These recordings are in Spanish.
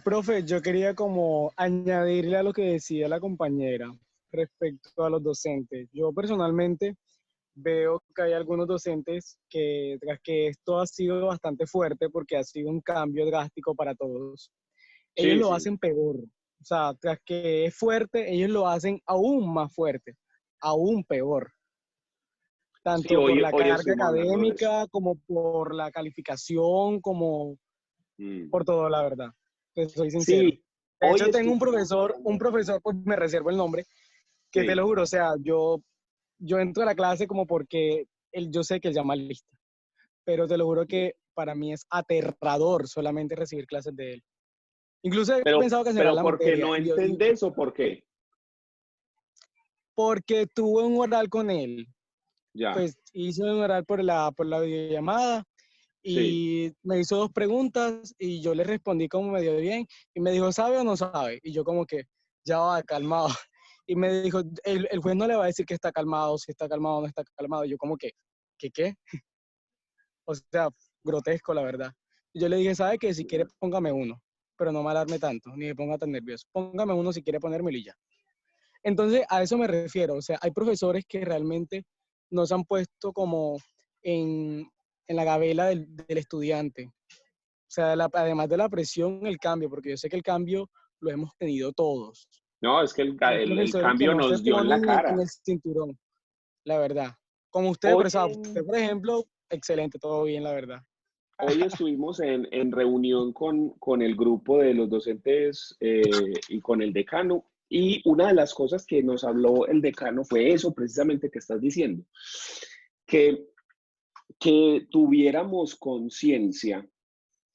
Profe, yo quería como añadirle a lo que decía la compañera respecto a los docentes. Yo personalmente veo que hay algunos docentes que tras que esto ha sido bastante fuerte porque ha sido un cambio drástico para todos, ellos Sí, lo sí. hacen peor. O sea, tras que es fuerte, ellos lo hacen aún más fuerte, aún peor, Sí, tanto por hoy, la hoy carga estuvimos hablando de eso. académica como por la calificación, como Mm. por todo, la verdad. Te soy sincero. Sí, De hoy hecho, tengo estuvimos. un profesor, pues me reservo el nombre, que te Sí. lo juro, o sea, yo entro a la clase como porque yo sé que él llama lista, pero te lo juro que para mí es aterrador solamente recibir clases de él. Incluso he pensado cancelar Pero la ¿por qué materia, no entendés o por qué? porque tuve un oral con él, Ya, pues hice un oral por la videollamada sí. y me hizo dos preguntas y yo le respondí como medio bien y me dijo, ¿sabe o no sabe? Y yo como que, ya va, calmado. Y me dijo, el juez no le va a decir que está calmado, si está calmado o no está calmado. Y yo como que, ¿qué? O sea, grotesco, la verdad. Y yo le dije, ¿sabe qué? Si quiere, póngame uno, pero no me alarme tanto, ni me ponga tan nervioso. Póngame uno si quiere ponérmelo y ya. Entonces, a eso me refiero. O sea, hay profesores que realmente nos han puesto como en, en la gabela del estudiante. O sea, además de la presión, el cambio, porque yo sé que el cambio lo hemos tenido todos. No, es que Hay el profesores que cambio no se nos dio en la ponen en cara. el cinturón, la verdad. Como usted, Hoy, pero o sea, usted, por ejemplo, excelente, todo bien, la verdad. hoy estuvimos en reunión con el grupo de los docentes y con el decano. Y una de las cosas que nos habló el decano fue eso precisamente que estás diciendo, que, que tuviéramos conciencia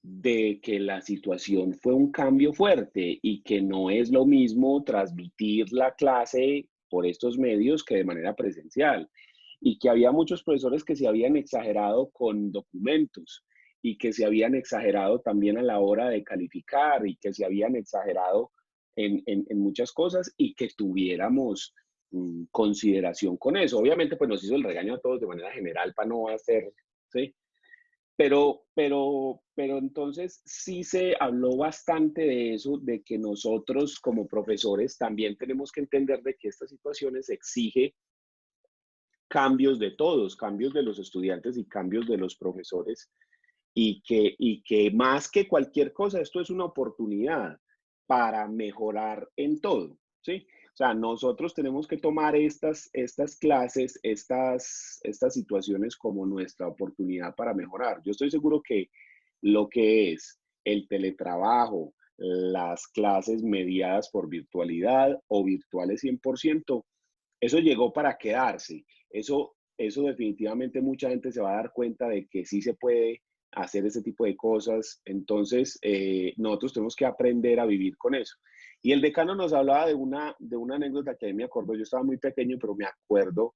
de que la situación fue un cambio fuerte y que no es lo mismo transmitir la clase por estos medios que de manera presencial. Y que había muchos profesores que se habían exagerado con documentos y que se habían exagerado también a la hora de calificar y que se habían exagerado en muchas cosas y que tuviéramos consideración con eso. Obviamente, pues nos hizo el regaño a todos de manera general para no hacer, ¿sí? Pero entonces sí se habló bastante de eso, de que nosotros como profesores también tenemos que entender de que estas situaciones exige cambios de todos, cambios de los estudiantes y cambios de los profesores, y que más que cualquier cosa, esto es una oportunidad para mejorar en todo, ¿sí? O sea, nosotros tenemos que tomar estas clases, estas situaciones como nuestra oportunidad para mejorar. Yo estoy seguro que lo que es el teletrabajo, las clases mediadas por virtualidad o virtuales 100%, eso llegó para quedarse. Eso definitivamente mucha gente se va a dar cuenta de que sí se puede hacer ese tipo de cosas. Entonces, nosotros tenemos que aprender a vivir con eso. Y el decano nos hablaba de una anécdota que a mí me acuerdo. Yo estaba muy pequeño, pero me acuerdo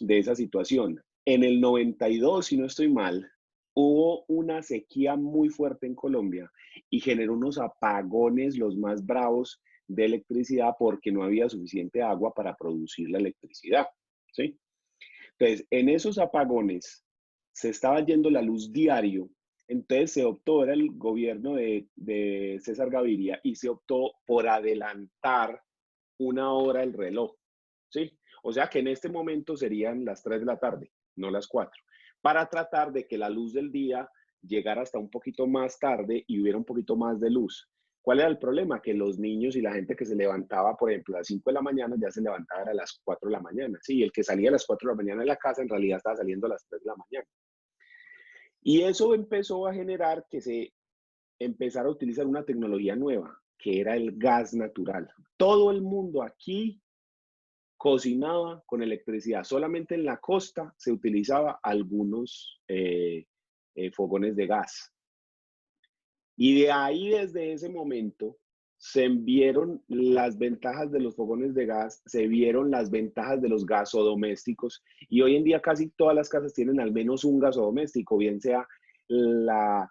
de esa situación. En el 92, si no estoy mal, hubo una sequía muy fuerte en Colombia y generó unos apagones los más bravos de electricidad porque no había suficiente agua para producir la electricidad, ¿sí? Entonces, en esos apagones se estaba yendo la luz diario, entonces se optó, era el gobierno de César Gaviria, y se optó por adelantar una hora el reloj, ¿sí? O sea que en este momento serían las 3 de la tarde, no las 4, para tratar de que la luz del día llegara hasta un poquito más tarde y hubiera un poquito más de luz. ¿Cuál era el problema? Que los niños y la gente que se levantaba, por ejemplo, a las 5 de la mañana, ya se levantaba a las 4 de la mañana. Sí, el que salía a las 4 de la mañana de la casa, en realidad estaba saliendo a las 3 de la mañana. Y eso empezó a generar que se empezara a utilizar una tecnología nueva, que era el gas natural. Todo el mundo aquí cocinaba con electricidad. Solamente en la costa se utilizaba algunos fogones de gas. Y de ahí, desde ese momento, se vieron las ventajas de los fogones de gas, se vieron las ventajas de los gasodomésticos, y hoy en día casi todas las casas tienen al menos un gasodoméstico, bien sea la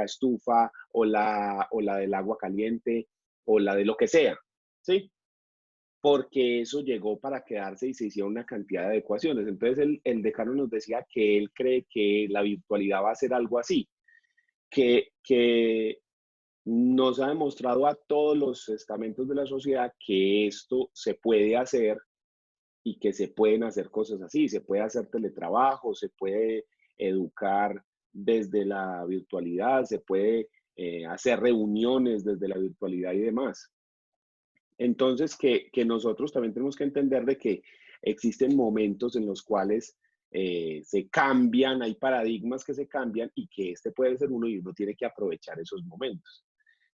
estufa o la del agua caliente o la de lo que sea, ¿sí? Porque eso llegó para quedarse y se hicieron una cantidad de adecuaciones. Entonces el decano nos decía que él cree que la virtualidad va a ser algo así, que nos ha demostrado a todos los estamentos de la sociedad que esto se puede hacer y que se pueden hacer cosas así, se puede hacer teletrabajo, se puede educar desde la virtualidad, se puede hacer reuniones desde la virtualidad y demás. Entonces, que nosotros también tenemos que entender de que existen momentos en los cuales se cambian, hay paradigmas que se cambian y que este puede ser uno y uno tiene que aprovechar esos momentos.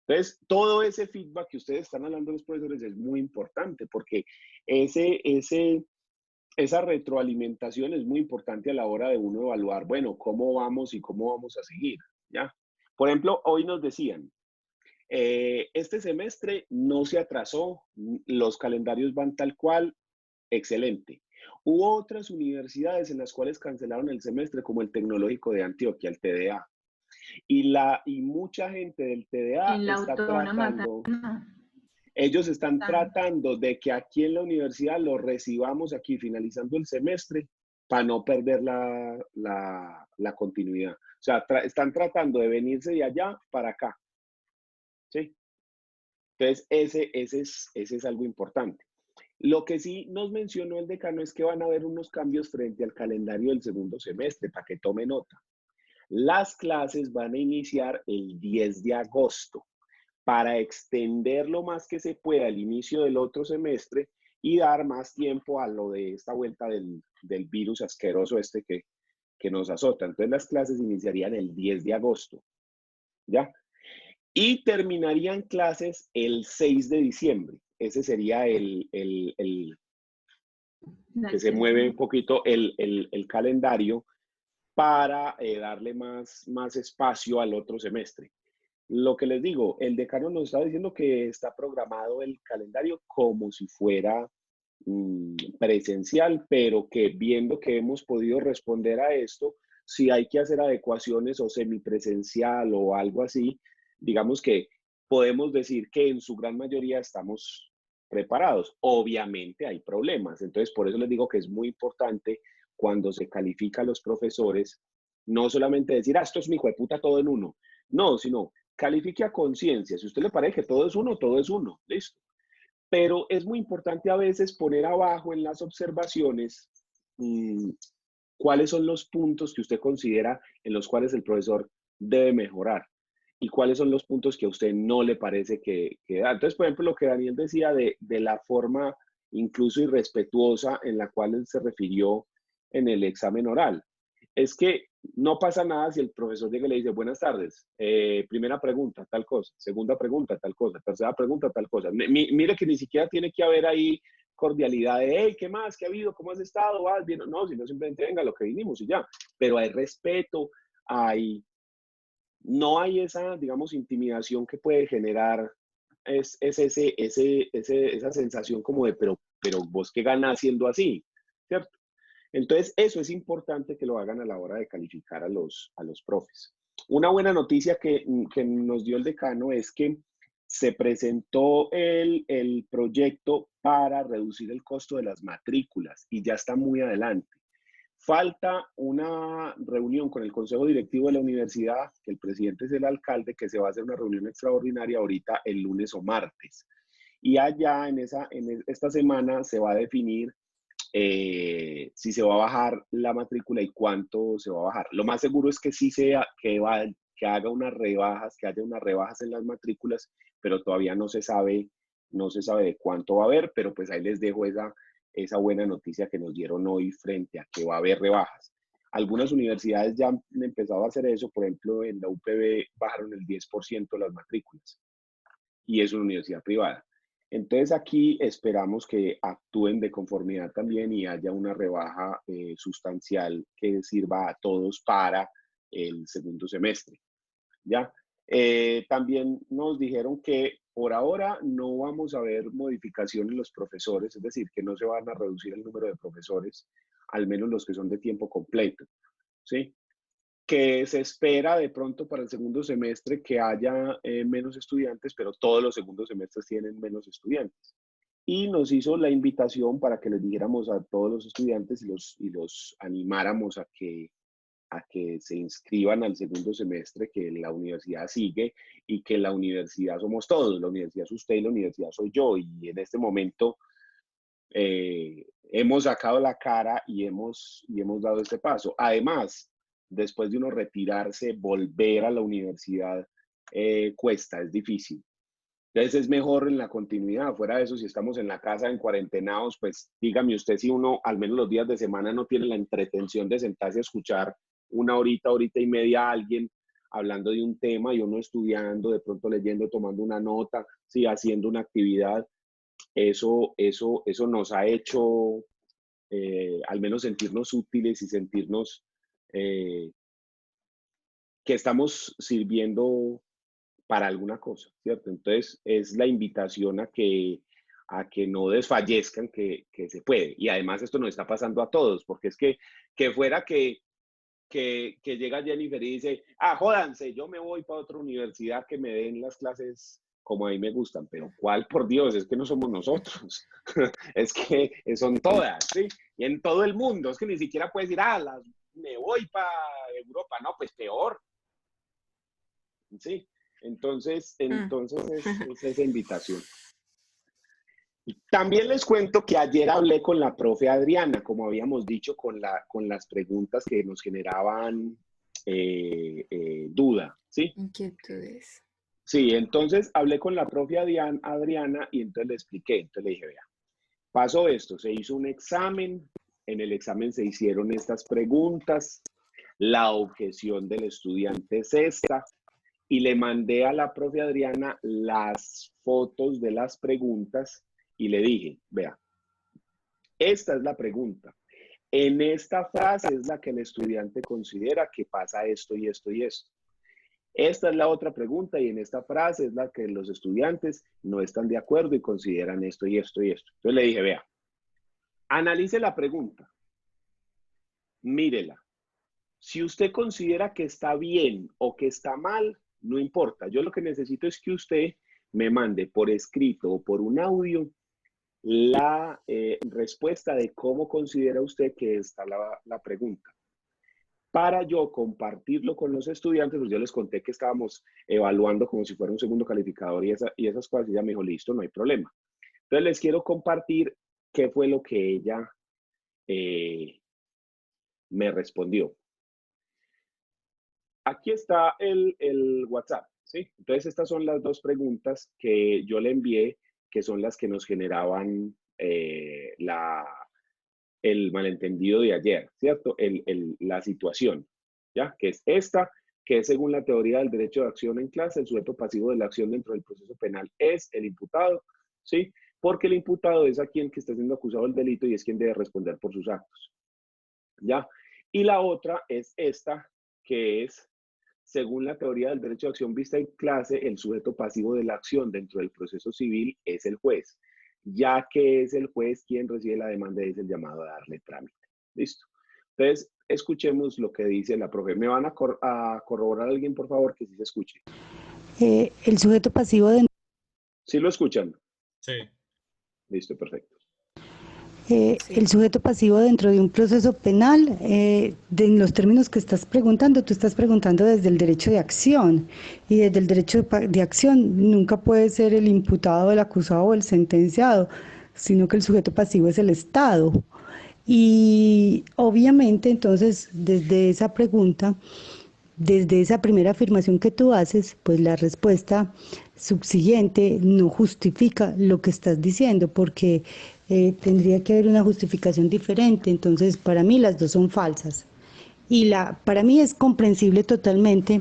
Entonces, todo ese feedback que ustedes están hablando los profesores es muy importante porque esa retroalimentación es muy importante a la hora de uno evaluar, bueno, cómo vamos y cómo vamos a seguir, ¿ya? Por ejemplo, hoy nos decían, este semestre no se atrasó, los calendarios van tal cual, excelente. Hubo otras universidades en las cuales cancelaron el semestre, como el Tecnológico de Antioquia, el TDA. Y mucha gente del TDA En la está autónoma tratando, no, ellos están tan- tratando de que aquí en la universidad lo recibamos aquí finalizando el semestre para no perder la continuidad. O sea, están tratando de venirse de allá para acá, ¿sí? Entonces, ese es algo importante. Lo que sí nos mencionó el decano es que van a haber unos cambios frente al calendario del segundo semestre, para que tome nota. Las clases van a iniciar el 10 de agosto para extender lo más que se pueda el inicio del otro semestre y dar más tiempo a lo de esta vuelta del virus asqueroso este que nos azota. Entonces las clases iniciarían el 10 de agosto, ¿ya? Y terminarían clases el 6 de diciembre. Ese sería el que se mueve un poquito el calendario para darle más espacio al otro semestre. Lo que les digo, el decano nos está diciendo que está programado el calendario como si fuera presencial, pero que viendo que hemos podido responder a esto, si hay que hacer adecuaciones o semipresencial o algo así, digamos que podemos decir que en su gran mayoría estamos preparados. Obviamente hay problemas, entonces por eso les digo que es muy importante cuando se califica a los profesores, no solamente decir, esto es mi hijo de puta todo en uno, no, sino califique a conciencia. Si a usted le parece que todo es uno, listo. Pero es muy importante a veces poner abajo en las observaciones cuáles son los puntos que usted considera en los cuales el profesor debe mejorar y cuáles son los puntos que a usted no le parece que da. Entonces, por ejemplo, lo que Daniel decía de la forma incluso irrespetuosa en la cual él se refirió en el examen oral. Es que no pasa nada si el profesor llega y le dice, buenas tardes, primera pregunta, tal cosa, segunda pregunta, tal cosa, tercera pregunta, tal cosa. Mire que ni siquiera tiene que haber ahí cordialidad de, hey, ¿qué más? ¿Qué ha habido? ¿Cómo has estado? ¿Vas bien? No, sino simplemente venga lo que vinimos y ya. Pero hay respeto, no hay esa, digamos, intimidación que puede generar esa sensación como de, pero vos qué ganas siendo así, ¿cierto? Entonces, eso es importante que lo hagan a la hora de calificar a los profes. Una buena noticia que nos dio el decano es que se presentó el proyecto para reducir el costo de las matrículas y ya está muy adelante. Falta una reunión con el consejo directivo de la universidad, que el presidente es el alcalde, que se va a hacer una reunión extraordinaria ahorita el lunes o martes. Y allá en esta semana se va a definir si se va a bajar la matrícula y cuánto se va a bajar. Lo más seguro es que sí sea que haga unas rebajas, que haya unas rebajas en las matrículas, pero todavía no se sabe de cuánto va a haber, pero pues ahí les dejo esa buena noticia que nos dieron hoy frente a que va a haber rebajas. Algunas universidades ya han empezado a hacer eso, por ejemplo, en la UPB bajaron el 10% las matrículas y es una universidad privada. Entonces aquí esperamos que actúen de conformidad también y haya una rebaja sustancial que sirva a todos para el segundo semestre. ¿Ya? También nos dijeron que por ahora no vamos a ver modificación en los profesores, es decir, que no se van a reducir el número de profesores, al menos los que son de tiempo completo. ¿Sí? Que se espera de pronto para el segundo semestre que haya menos estudiantes, pero todos los segundos semestres tienen menos estudiantes. Y nos hizo la invitación para que les dijéramos a todos los estudiantes y los animáramos a que se inscriban al segundo semestre, que la universidad sigue y que la universidad somos todos, la universidad es usted y la universidad soy yo, y en este momento hemos sacado la cara y hemos dado este paso. Además, después de uno retirarse, volver a la universidad cuesta, es difícil. Entonces es mejor en la continuidad. Fuera de eso, si estamos en la casa en cuarentenados, pues dígame usted si uno, al menos los días de semana, no tiene la entretención de sentarse a escuchar una horita, horita y media a alguien hablando de un tema y uno estudiando, de pronto leyendo, tomando una nota, sí, haciendo una actividad. Eso nos ha hecho al menos sentirnos útiles y sentirnos que estamos sirviendo para alguna cosa, ¿cierto? Entonces, es la invitación a que no desfallezcan, que se puede. Y además esto nos está pasando a todos, porque es que fuera que llega Jennifer y dice, jódanse, yo me voy para otra universidad que me den las clases como a mí me gustan, pero ¿cuál, por Dios? Es que no somos nosotros, es que son todas, ¿sí? Y en todo el mundo, es que ni siquiera puedes decir, me voy para Europa, no, pues peor, ¿sí? Entonces es esa invitación. También les cuento que ayer hablé con la profe Adriana, como habíamos dicho, con las preguntas que nos generaban duda, ¿sí? Inquietudes. Sí, entonces hablé con la profe Adriana y entonces le expliqué, entonces le dije, vea, pasó esto, se hizo un examen, en el examen se hicieron estas preguntas, la objeción del estudiante es esta, y le mandé a la profe Adriana las fotos de las preguntas y le dije, vea, esta es la pregunta. En esta frase es la que el estudiante considera que pasa esto y esto y esto. Esta es la otra pregunta y en esta frase es la que los estudiantes no están de acuerdo y consideran esto y esto y esto. Entonces le dije, vea, analice la pregunta, mírela. Si usted considera que está bien o que está mal, no importa. Yo lo que necesito es que usted me mande por escrito o por un audio la respuesta de cómo considera usted que está la pregunta. Para yo compartirlo con los estudiantes, pues yo les conté que estábamos evaluando como si fuera un segundo calificador y esas cosas, y ella me dijo, listo, no hay problema. Entonces les quiero compartir qué fue lo que ella me respondió. Aquí está el WhatsApp, ¿sí? Entonces estas son las dos preguntas que yo le envié, que son las que nos generaban el malentendido de ayer, ¿cierto? La situación, ¿ya? Que es esta, que es según la teoría del derecho de acción en clase, el sujeto pasivo de la acción dentro del proceso penal es el imputado, ¿sí? Porque el imputado es a quien que está siendo acusado del delito y es quien debe responder por sus actos, ¿ya? Y la otra es esta, que es, según la teoría del derecho de acción vista en clase, el sujeto pasivo de la acción dentro del proceso civil es el juez, ya que es el juez quien recibe la demanda y es el llamado a darle trámite. ¿Listo? Entonces, escuchemos lo que dice la profe. ¿Me van a corroborar a alguien, por favor, que sí se escuche? El sujeto pasivo de... ¿Sí lo escuchan? Sí. Listo, perfecto. El sujeto pasivo dentro de un proceso penal, en los términos que estás preguntando, tú estás preguntando desde el derecho de acción, y desde el derecho de acción nunca puede ser el imputado, el acusado o el sentenciado, sino que el sujeto pasivo es el Estado. Y obviamente entonces desde esa pregunta, desde esa primera afirmación que tú haces, pues la respuesta subsiguiente no justifica lo que estás diciendo, porque tendría que haber una justificación diferente. Entonces, para mí las dos son falsas. Y para mí es comprensible totalmente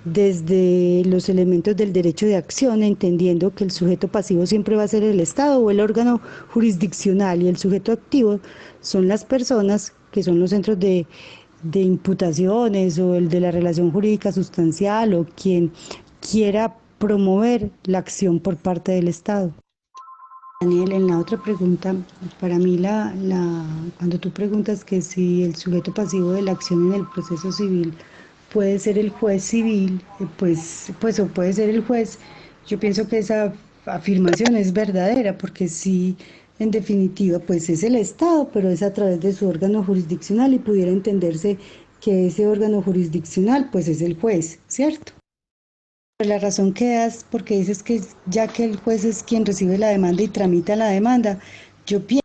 desde los elementos del derecho de acción, entendiendo que el sujeto pasivo siempre va a ser el Estado o el órgano jurisdiccional, y el sujeto activo son las personas que son los centros de imputaciones o el de la relación jurídica sustancial o quien quiera promover la acción por parte del Estado. Daniel, en la otra pregunta, para mí cuando tú preguntas que si el sujeto pasivo de la acción en el proceso civil puede ser el juez civil, pues o puede ser el juez, yo pienso que esa afirmación es verdadera, porque sí, en definitiva, pues es el Estado, pero es a través de su órgano jurisdiccional, y pudiera entenderse que ese órgano jurisdiccional pues es el juez, ¿cierto? La razón que das, porque dices que ya que el juez es quien recibe la demanda y tramita la demanda, yo pienso.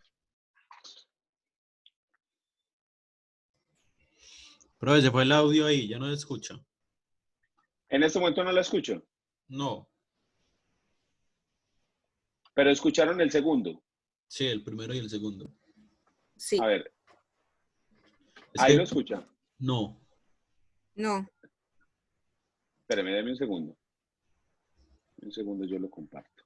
Profe, se fue el audio ahí, ya no se escucha. En este momento no la escucho, No, pero escucharon el segundo. sí, el primero y el segundo. Sí. A ver, Es ahí que lo escucha. no. No. Espérame, dame un segundo. Un segundo, yo lo comparto.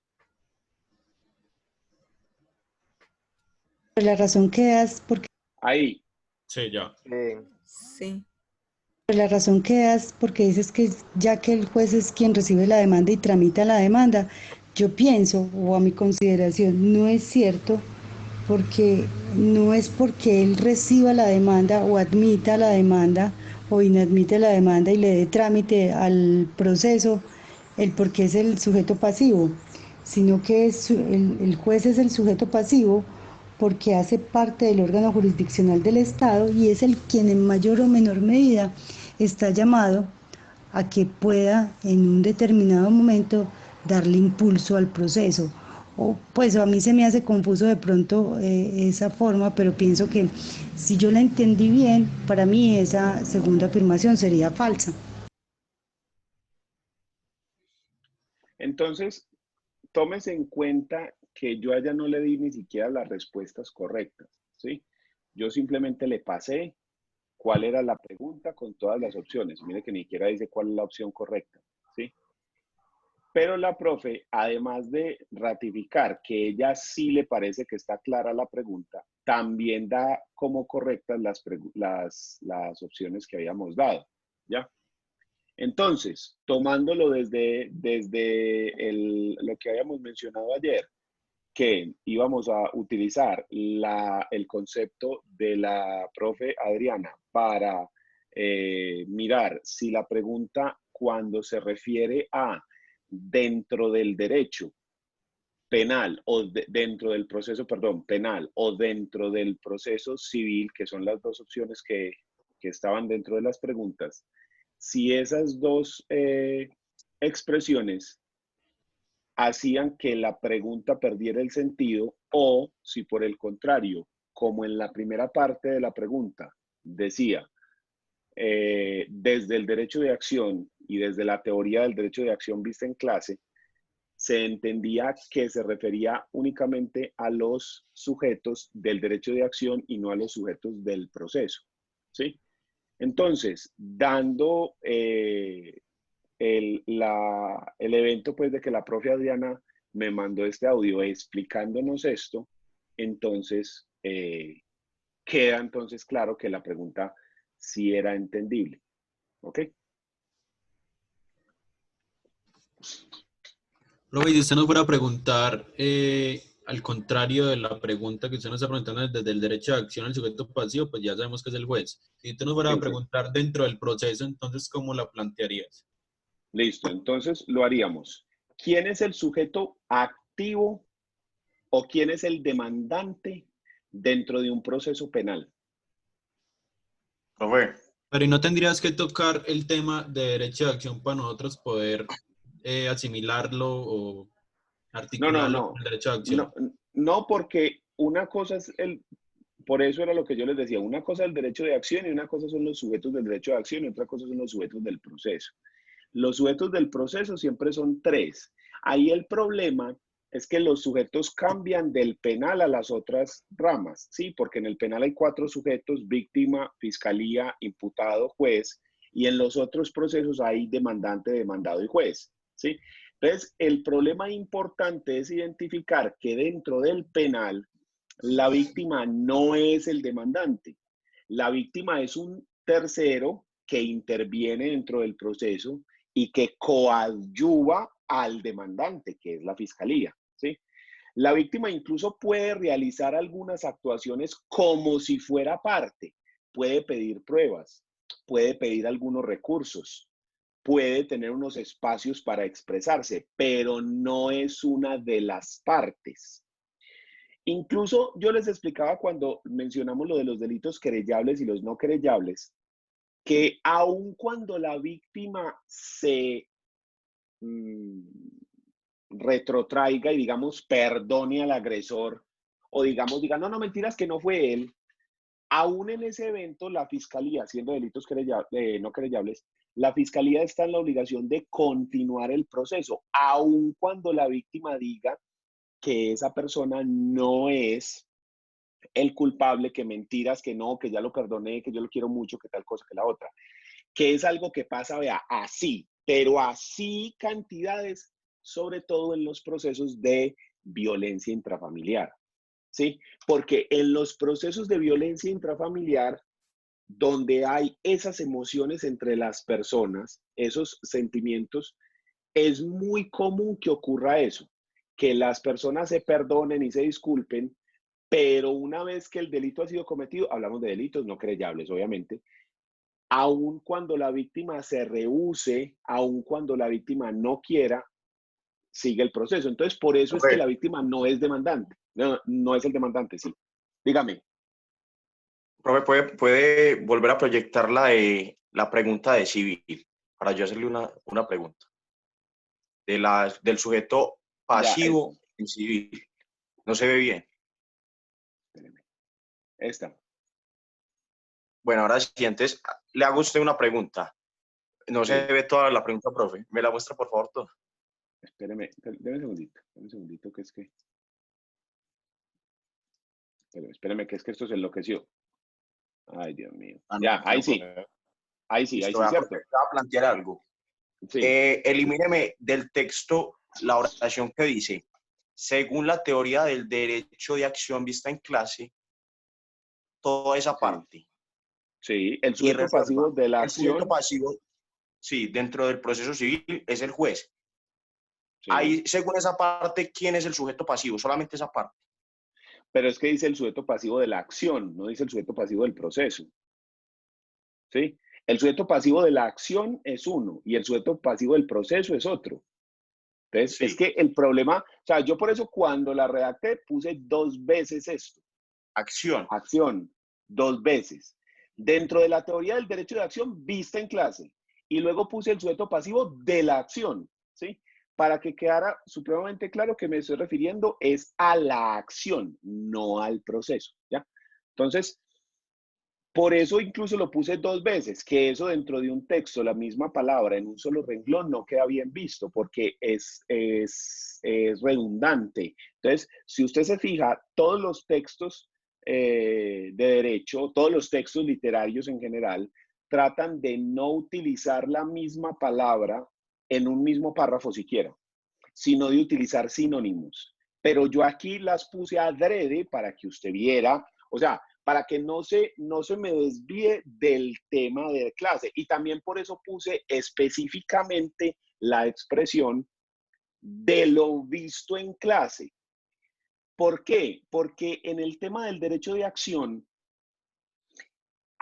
La razón que das, porque Ahí. Sí, ya. Sí. la razón que das, porque dices que ya que el juez es quien recibe la demanda y tramita la demanda, yo pienso, o a mi consideración, no es cierto, porque no es porque él reciba la demanda o admita la demanda o inadmite la demanda y le dé trámite al proceso, el porque es el sujeto pasivo, sino que el juez es el sujeto pasivo porque hace parte del órgano jurisdiccional del Estado y es el quien en mayor o menor medida está llamado a que pueda en un determinado momento darle impulso al proceso. O, pues a mí se me hace confuso de pronto esa forma, pero pienso que si yo la entendí bien, para mí esa segunda afirmación sería falsa. Entonces, tómese en cuenta que yo allá no le di ni siquiera las respuestas correctas, ¿sí? Yo simplemente le pasé cuál era la pregunta con todas las opciones. Mire que ni siquiera dice cuál es la opción correcta, ¿sí? Pero la profe, además de ratificar que ella sí le parece que está clara la pregunta, también da como correctas las opciones que habíamos dado, ¿ya? Entonces, tomándolo desde lo que habíamos mencionado ayer, que íbamos a utilizar el concepto de la profe Adriana para mirar si la pregunta cuando se refiere a dentro del derecho penal o dentro del proceso, perdón, penal o dentro del proceso civil, que son las dos opciones que estaban dentro de las preguntas, si esas dos expresiones hacían que la pregunta perdiera el sentido o si por el contrario, como en la primera parte de la pregunta decía, desde el derecho de acción y desde la teoría del derecho de acción vista en clase, se entendía que se refería únicamente a los sujetos del derecho de acción y no a los sujetos del proceso, ¿sí? Entonces, dando el evento pues de que la profe Adriana me mandó este audio explicándonos esto, entonces queda entonces claro que la pregunta sí era entendible, ¿ok? Profe, si usted nos fuera a preguntar, al contrario de la pregunta que usted nos está preguntando desde el derecho de acción al sujeto pasivo, pues ya sabemos que es el juez. Si usted nos fuera a preguntar dentro del proceso, entonces, ¿cómo la plantearías? Listo, entonces lo haríamos. ¿Quién es el sujeto activo o quién es el demandante dentro de un proceso penal? Profe, Pero ¿y no tendrías que tocar el tema de derecho de acción para nosotros poder asimilarlo o articularlo con el derecho de acción? No, porque una cosa es por eso era lo que yo les decía, una cosa es el derecho de acción y una cosa son los sujetos del derecho de acción y otra cosa son los sujetos del proceso. Los sujetos del proceso siempre son tres. Ahí el problema es que los sujetos cambian del penal a las otras ramas, ¿sí? Porque en el penal hay cuatro sujetos, víctima, fiscalía, imputado, juez, y en los otros procesos hay demandante, demandado y juez, ¿sí? Entonces, el problema importante es identificar que dentro del penal, la víctima no es el demandante. La víctima es un tercero que interviene dentro del proceso y que coadyuva al demandante, que es la fiscalía, ¿sí? La víctima incluso puede realizar algunas actuaciones como si fuera parte. Puede pedir pruebas, puede pedir algunos recursos, puede tener unos espacios para expresarse, pero no es una de las partes. Incluso yo les explicaba cuando mencionamos lo de los delitos querellables y los no querellables, que aun cuando la víctima se retrotraiga y, digamos, perdone al agresor, o digamos, diga, no, no, mentiras, que no fue él, aún en ese evento, la fiscalía, siendo delitos no querellables, la fiscalía está en la obligación de continuar el proceso, aun cuando la víctima diga que esa persona no es el culpable, que mentiras, que no, que ya lo perdoné, que yo lo quiero mucho, que tal cosa, que la otra. Que es algo que pasa, vea, así, pero así cantidades, sobre todo en los procesos de violencia intrafamiliar, ¿sí? Porque en los procesos de violencia intrafamiliar, donde hay esas emociones entre las personas, esos sentimientos, es muy común que ocurra eso, que las personas se perdonen y se disculpen, pero una vez que el delito ha sido cometido, hablamos de delitos no querellables, obviamente, aun cuando la víctima se rehúse, aun cuando la víctima no quiera, sigue el proceso. Entonces, por eso es que la víctima no es demandante. No, no es el demandante, sí. Dígame. Profe, ¿puede volver a proyectar la pregunta de civil? Para yo hacerle una pregunta. Del sujeto pasivo en civil. No se ve bien. Espéreme. Esta. Bueno, ahora sí, antes le hago a usted una pregunta. No se ve toda la pregunta, profe. ¿Me la muestra, por favor, toda? Espéreme, déme un segundito, que es que... Espéreme, que es que esto se enloqueció. Ay, Dios mío. Ah, no, ya, ahí sí. Ahí sí, Listo, ¿cierto? Voy a plantear algo. Sí. Elimíneme del texto la oración que dice, según la teoría del derecho de acción vista en clase, toda esa parte. Sí, el sujeto pasivo de la acción. El sujeto pasivo, sí, dentro del proceso civil es el juez. Sí. Ahí, según esa parte, ¿quién es el sujeto pasivo? Solamente esa parte. Pero es que dice el sujeto pasivo de la acción, no dice el sujeto pasivo del proceso. ¿Sí? El sujeto pasivo de la acción es uno y el sujeto pasivo del proceso es otro. Entonces, sí. Es que el problema, o sea, yo por eso cuando la redacté puse 2 veces esto. Acción. Acción, 2 veces. Dentro de la teoría del derecho de acción vista en clase. Y luego puse el sujeto pasivo de la acción, ¿sí? Para que quedara supremamente claro que me estoy refiriendo es a la acción, no al proceso, ¿ya? Entonces, por eso incluso lo puse 2 veces, que eso dentro de un texto, la misma palabra en un solo renglón no queda bien visto porque es redundante. Entonces, si usted se fija, todos los textos de derecho, todos los textos literarios en general, tratan de no utilizar la misma palabra en un mismo párrafo siquiera, sino de utilizar sinónimos. Pero yo aquí las puse adrede para que usted viera, o sea, para que no se me desvíe del tema de clase. Y también por eso puse específicamente la expresión de lo visto en clase. ¿Por qué? Porque en el tema del derecho de acción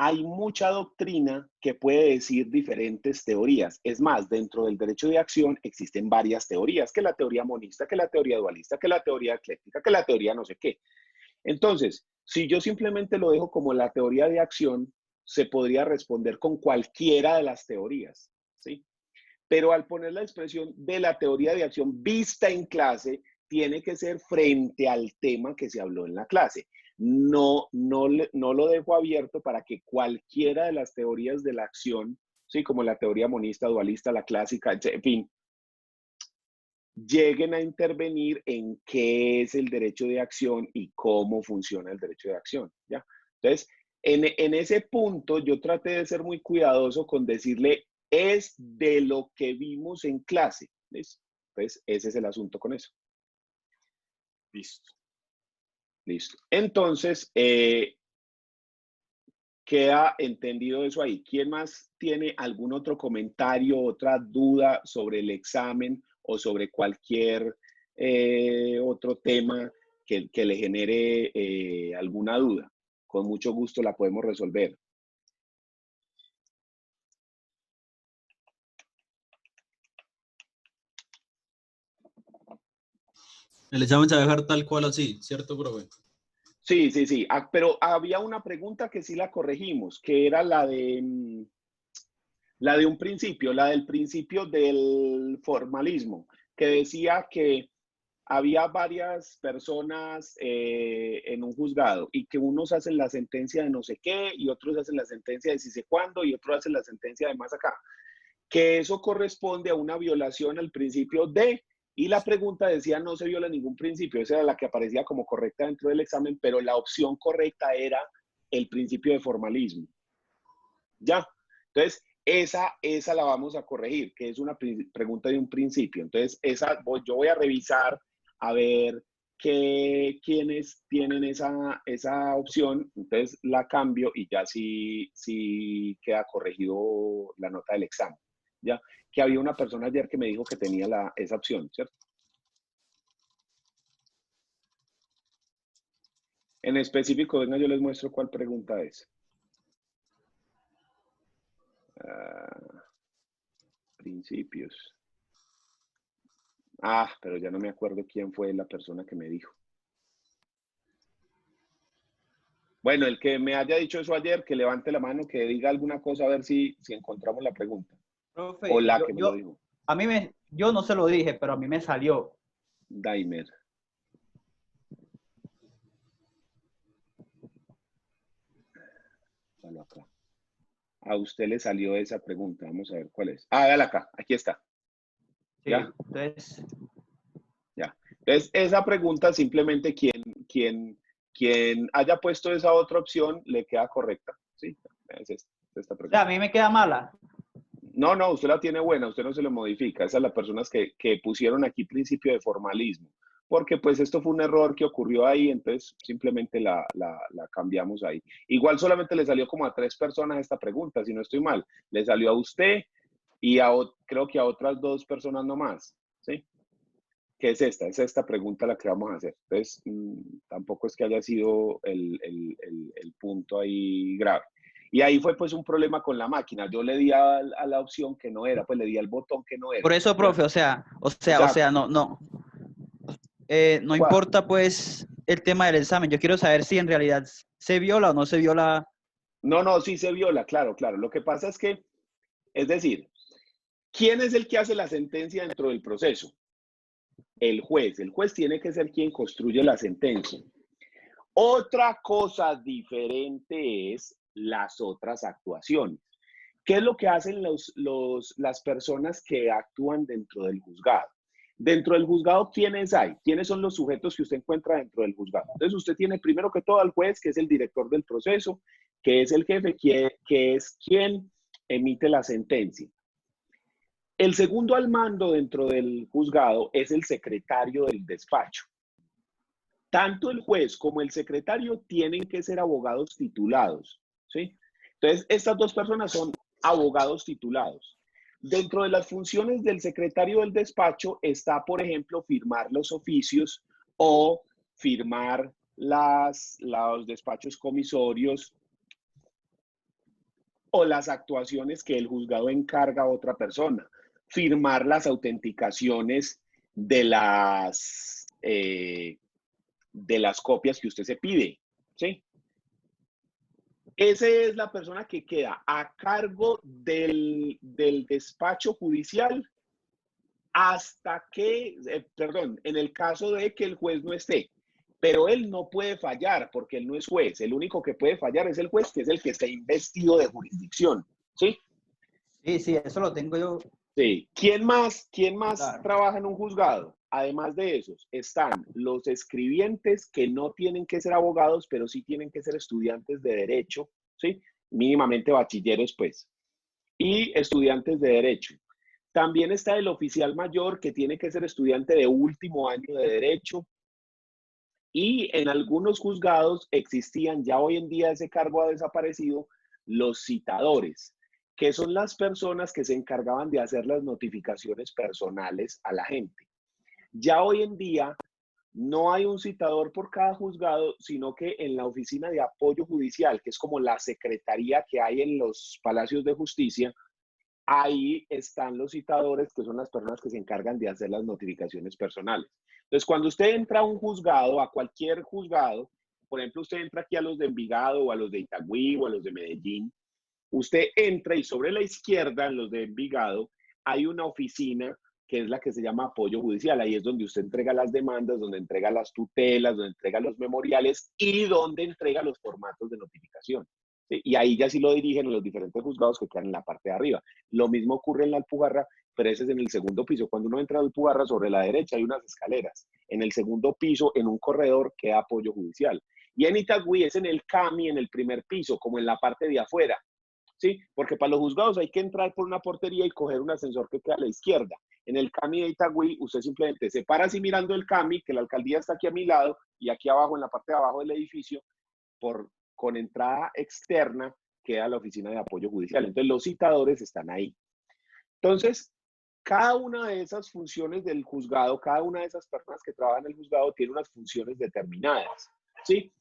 hay mucha doctrina que puede decir diferentes teorías. Es más, dentro del derecho de acción existen varias teorías, que la teoría monista, que la teoría dualista, que la teoría ecléctica, que la teoría no sé qué. Entonces, si yo simplemente lo dejo como la teoría de acción, se podría responder con cualquiera de las teorías, ¿sí? Pero al poner la expresión de la teoría de acción vista en clase, tiene que ser frente al tema que se habló en la clase. No lo dejo abierto para que cualquiera de las teorías de la acción, ¿sí? Como la teoría monista, dualista, la clásica, en fin, lleguen a intervenir en qué es el derecho de acción y cómo funciona el derecho de acción, ¿ya? Entonces, en ese punto yo traté de ser muy cuidadoso con decirle, es de lo que vimos en clase, ¿listo? Entonces, ese es el asunto con eso. Listo. Listo. Entonces, queda entendido eso ahí. ¿Quién más tiene algún otro comentario, otra duda sobre el examen o sobre cualquier otro tema que le genere alguna duda? Con mucho gusto la podemos resolver. El examen se va a dejar tal cual así, ¿cierto, profe? Sí, sí, sí. Pero había una pregunta que sí la corregimos, que era la de La de un principio, la del principio del formalismo, que decía que había varias personas en un juzgado y que unos hacen la sentencia de no sé qué y otros hacen la sentencia de si sé cuándo y otros hacen la sentencia de más acá. Que eso corresponde a una violación al principio de, y la pregunta decía no se viola ningún principio, esa era la que aparecía como correcta dentro del examen, pero la opción correcta era el principio de formalismo. ¿Ya? Entonces, esa la vamos a corregir, que es una pregunta de un principio. Entonces, yo voy a revisar a ver quiénes tienen esa opción, entonces la cambio y ya sí queda corregido la nota del examen. ¿Ya? Que había una persona ayer que me dijo que tenía esa opción, ¿cierto? En específico, venga, yo les muestro cuál pregunta es. Principios. Pero ya no me acuerdo quién fue la persona que me dijo. Bueno, el que me haya dicho eso ayer, que levante la mano, que diga alguna cosa a ver si encontramos la pregunta. Profe, O la que me lo dijo. Yo no se lo dije, pero a mí me salió. Daimer. Acá. A usted le salió esa pregunta. Vamos a ver cuál es. Dale acá. Aquí está. Sí, ¿Ya? Entonces, ya. Entonces, esa pregunta simplemente quien haya puesto esa otra opción le queda correcta. Sí, es esta pregunta. a mí me queda mala. No, usted la tiene buena, usted no se lo modifica. Esas son las personas que pusieron aquí principio de formalismo. Porque pues esto fue un error que ocurrió ahí, entonces simplemente la cambiamos ahí. Igual solamente le salió como a 3 personas esta pregunta, si no estoy mal. Le salió a usted y creo que a otras 2 personas nomás, ¿sí? Que es esta pregunta la que vamos a hacer. Entonces, tampoco es que haya sido el punto ahí grave. Y ahí fue pues un problema con la máquina. Yo le di a la opción que no era, pues le di al botón que no era. Por eso, profe, o sea, no importa pues el tema del examen. Yo quiero saber si en realidad se viola o no se viola. No, sí se viola, claro. Lo que pasa es que, es decir, ¿quién es el que hace la sentencia dentro del proceso? El juez. El juez tiene que ser quien construye la sentencia. Otra cosa diferente es las otras actuaciones. ¿Qué es lo que hacen las personas que actúan dentro del juzgado? Dentro del juzgado, ¿quiénes hay? ¿Quiénes son los sujetos que usted encuentra dentro del juzgado? Entonces, usted tiene primero que todo al juez, que es el director del proceso, que es el jefe, que es quien emite la sentencia. El segundo al mando dentro del juzgado es el secretario del despacho. Tanto el juez como el secretario tienen que ser abogados titulados, ¿sí? Entonces, estas 2 personas son abogados titulados. Dentro de las funciones del secretario del despacho está, por ejemplo, firmar los oficios o firmar los despachos comisorios o las actuaciones que el juzgado encarga a otra persona, firmar las autenticaciones de las copias que usted se pide, ¿sí? Esa es la persona que queda a cargo del despacho judicial hasta que, en el caso de que el juez no esté. Pero él no puede fallar porque él no es juez. El único que puede fallar es el juez, que es el que está investido de jurisdicción, ¿sí? Sí, eso lo tengo yo. Sí. ¿Quién más Claro. trabaja en un juzgado? Además de esos, están los escribientes que no tienen que ser abogados, pero sí tienen que ser estudiantes de derecho, ¿sí? Mínimamente bachilleros, pues. Y estudiantes de derecho. También está el oficial mayor que tiene que ser estudiante de último año de derecho. Y en algunos juzgados existían, ya hoy en día ese cargo ha desaparecido, los citadores, que son las personas que se encargaban de hacer las notificaciones personales a la gente. Ya hoy en día no hay un citador por cada juzgado, sino que en la oficina de apoyo judicial, que es como la secretaría que hay en los palacios de justicia, ahí están los citadores, que son las personas que se encargan de hacer las notificaciones personales. Entonces, cuando usted entra a un juzgado, a cualquier juzgado, por ejemplo, usted entra aquí a los de Envigado o a los de Itagüí o a los de Medellín, Usted entra y sobre la izquierda, en los de Envigado, hay una oficina que es la que se llama apoyo judicial. Ahí es donde usted entrega las demandas, donde entrega las tutelas, donde entrega los memoriales y donde entrega los formatos de notificación. ¿Sí? Y ahí ya sí lo dirigen a los diferentes juzgados que quedan en la parte de arriba. Lo mismo ocurre en la Alpujarra, pero ese es en el segundo piso. Cuando uno entra a la Alpujarra, sobre la derecha hay unas escaleras. En el segundo piso, en un corredor, queda apoyo judicial. Y en Itagüí es en el CAMI, en el primer piso, como en la parte de afuera. ¿Sí? Porque para los juzgados hay que entrar por una portería y coger un ascensor que queda a la izquierda. En el CAMI de Itagüí, usted simplemente se para así mirando el CAMI, que la alcaldía está aquí a mi lado, y aquí abajo, en la parte de abajo del edificio, con entrada externa, queda la oficina de apoyo judicial. Entonces, los citadores están ahí. Entonces, cada una de esas funciones del juzgado, cada una de esas personas que trabajan en el juzgado tiene unas funciones determinadas, ¿sí?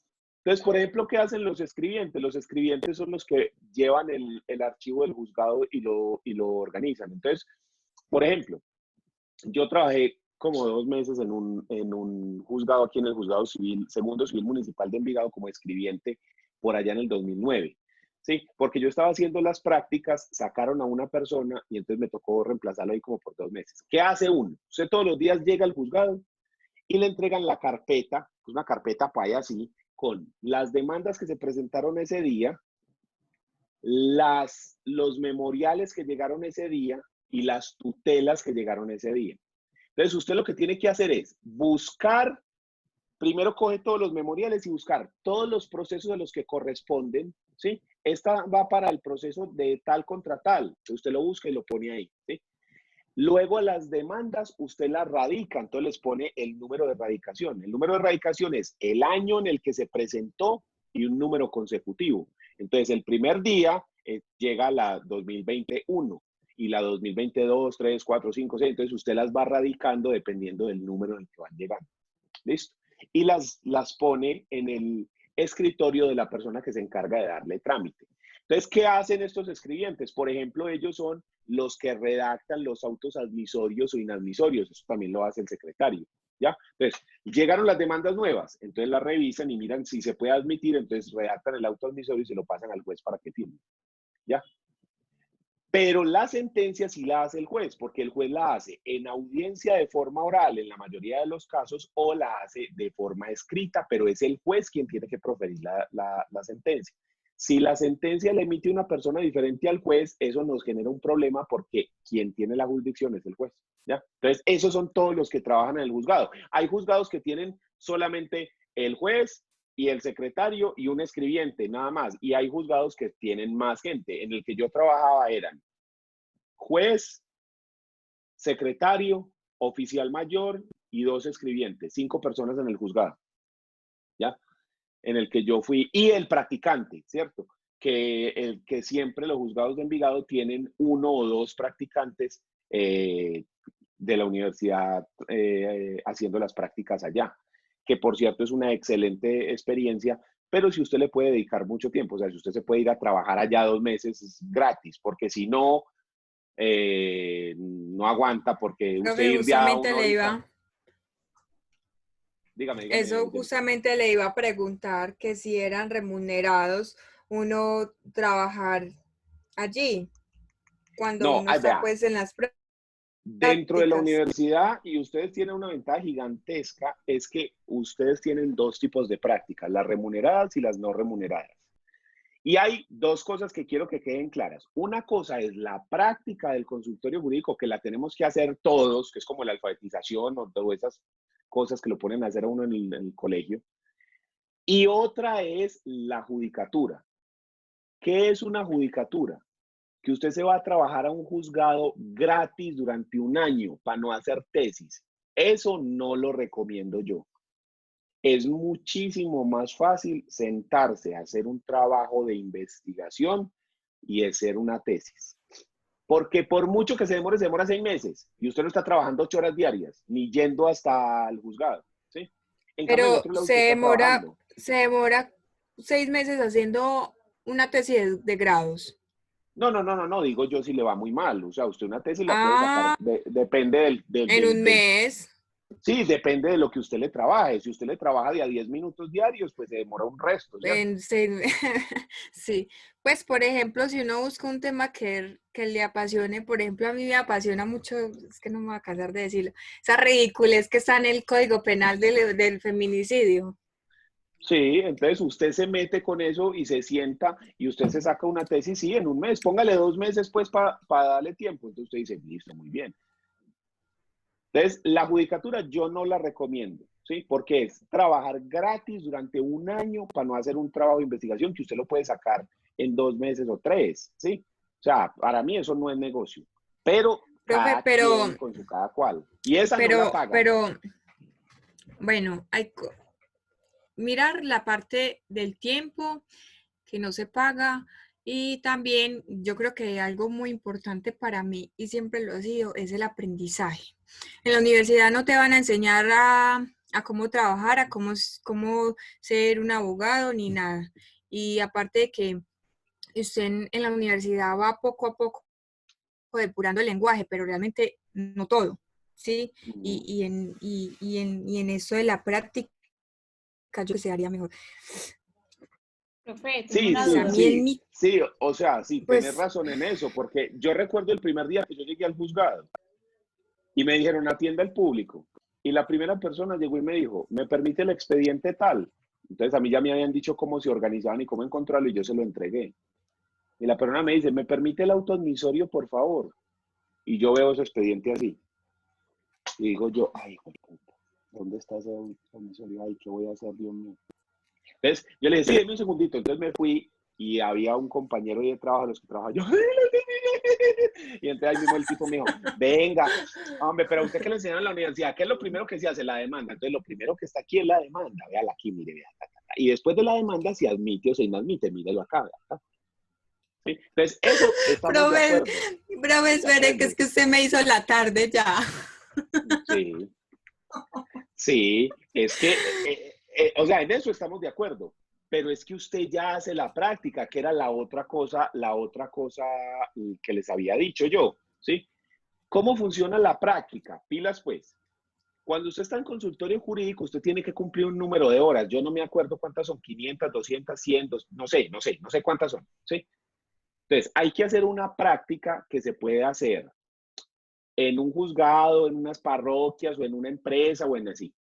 Entonces, por ejemplo, ¿qué hacen los escribientes? Los escribientes son los que llevan el archivo del juzgado y lo organizan. Entonces, por ejemplo, yo trabajé como 2 meses en un juzgado aquí en el juzgado civil, segundo civil municipal de Envigado como escribiente por allá en el 2009. Sí, porque yo estaba haciendo las prácticas, sacaron a una persona y entonces me tocó reemplazarlo ahí como por 2 meses. ¿Qué hace uno? Usted todos los días llega al juzgado y le entregan la carpeta, una carpeta paya así, con las demandas que se presentaron ese día, los memoriales que llegaron ese día y las tutelas que llegaron ese día. Entonces, usted lo que tiene que hacer es buscar, primero coge todos los memoriales y buscar todos los procesos a los que corresponden, ¿sí? Esta va para el proceso de tal contra tal. Usted lo busca y lo pone ahí, ¿sí? Luego las demandas usted las radica, entonces les pone el número de radicación. El número de radicación es el año en el que se presentó y un número consecutivo. Entonces, el primer día llega la 2021 y la 2022, 3, 4, 5, 6. Entonces, usted las va radicando dependiendo del número en el que van llegando. ¿Listo? Y las pone en el escritorio de la persona que se encarga de darle trámite. Entonces, ¿qué hacen estos escribientes? Por ejemplo, ellos son los que redactan los autos admisorios o inadmisorios. Eso también lo hace el secretario, ¿ya? Entonces, llegaron las demandas nuevas, entonces las revisan y miran si se puede admitir, entonces redactan el auto admisorio y se lo pasan al juez para que firme, ¿ya? Pero la sentencia sí la hace el juez, porque el juez la hace en audiencia de forma oral en la mayoría de los casos o la hace de forma escrita, pero es el juez quien tiene que proferir la sentencia. Si la sentencia la emite una persona diferente al juez, eso nos genera un problema porque quien tiene la jurisdicción es el juez, ¿ya? Entonces, esos son todos los que trabajan en el juzgado. Hay juzgados que tienen solamente el juez y el secretario y un escribiente, nada más. Y hay juzgados que tienen más gente. En el que yo trabajaba eran juez, secretario, oficial mayor y 2 escribientes, 5 personas en el juzgado, ¿ya? En el que yo fui, y el practicante, ¿cierto? Que siempre los juzgados de Envigado tienen 1 o 2 practicantes de la universidad haciendo las prácticas allá, que por cierto es una excelente experiencia, pero si usted le puede dedicar mucho tiempo, o sea, si usted se puede ir a trabajar allá 2 meses, es gratis, porque si no, no aguanta, porque usted Profe, ir de a justamente una le horita. iba, Dígame. eso justamente le iba a preguntar, que si eran remunerados uno trabajar allí, cuando No, uno está vea, pues en las dentro de la prácticas. universidad, y ustedes tienen una ventaja gigantesca, es que ustedes tienen 2 tipos de prácticas, las remuneradas y las no remuneradas. Y hay 2 cosas que quiero que queden claras. Una cosa es la práctica del consultorio jurídico, que la tenemos que hacer todos, que es como la alfabetización o todas esas cosas que lo ponen a hacer a uno en el colegio. Y otra es la judicatura. ¿Qué es una judicatura? Que usted se va a trabajar a un juzgado gratis durante 1 año para no hacer tesis. Eso no lo recomiendo yo. Es muchísimo más fácil sentarse a hacer un trabajo de investigación y hacer una tesis. Porque por mucho que se demora 6 meses y usted no está trabajando 8 horas diarias, ni yendo hasta el juzgado, ¿sí? En cambio, en el Pero otro lado usted está trabajando. se demora 6 meses haciendo una tesis de grados. No, digo yo si le va muy mal. O sea, usted una tesis la puede sacar, Ah, depende en un mes. Sí, depende de lo que usted le trabaje. Si usted le trabaja de a 10 minutos diarios, pues se demora un resto, ¿cierto? Sí, pues por ejemplo, si uno busca un tema que le apasione, por ejemplo, a mí me apasiona mucho, es que no me voy a cansar de decirlo, esa ridiculez que está en el Código Penal del feminicidio. Sí, entonces usted se mete con eso y se sienta y usted se saca una tesis, sí, en un mes. Póngale 2 meses pues para darle tiempo. Entonces usted dice, listo, muy bien. Entonces, la judicatura yo no la recomiendo, ¿sí? Porque es trabajar gratis durante un año para no hacer un trabajo de investigación que usted lo puede sacar en 2 meses o 3, ¿sí? O sea, para mí eso no es negocio. Pero Profe, cada quien con su cada cual. Y esa no la pagan. pero, bueno, hay mirar la parte del tiempo que no se paga y también yo creo que algo muy importante para mí y siempre lo ha sido es el aprendizaje. En la universidad no te van a enseñar a cómo trabajar, a cómo ser un abogado ni nada. Y aparte de que usted en la universidad va poco a poco depurando el lenguaje, pero realmente no todo, ¿sí? Y en eso de la práctica yo creo que se haría mejor. Profe, tengo Sí, una Pues a duda. mí en mi, sí, o sea, sí, tenés pues, razón en eso, porque yo recuerdo el primer día que yo llegué al juzgado y me dijeron, atienda al público. Y la primera persona llegó y me dijo, ¿me permite el expediente tal? Entonces a mí ya me habían dicho cómo se organizaban y cómo encontrarlo y yo se lo entregué. Y la persona me dice, ¿me permite el auto admisorio, por favor? Y yo veo ese expediente así. Y digo yo, ay, hijo de puta, ¿dónde está ese auto admisorio? Ay, ¿qué voy a hacer, Dios mío? Entonces yo le dije, sí, deme un segundito. Entonces me fui y había un compañero de trabajo de los que trabajaba yo. Y entonces ahí mismo el tipo me dijo, venga, hombre, pero a usted que le enseñaron en la universidad, ¿qué es lo primero que se hace? La demanda. Entonces lo primero que está aquí es la demanda. Véala aquí, mire, vea. Y después de la demanda, si admite o se inadmite, mírelo acá. ¿Verdad? ¿Sí? Entonces, eso estamos de acuerdo. profe, espere, que es que usted me hizo la tarde ya. Sí, sí, es que, o sea, en eso estamos de acuerdo, pero es que usted ya hace la práctica, que era la otra cosa que les había dicho yo, ¿sí? ¿Cómo funciona la práctica? Pilas, pues. Cuando usted está en consultorio jurídico, usted tiene que cumplir un número de horas. Yo no me acuerdo cuántas son, 500, 200, 100, no sé cuántas son, ¿sí? Entonces, hay que hacer una práctica que se puede hacer en un juzgado, en unas parroquias o en una empresa o en así.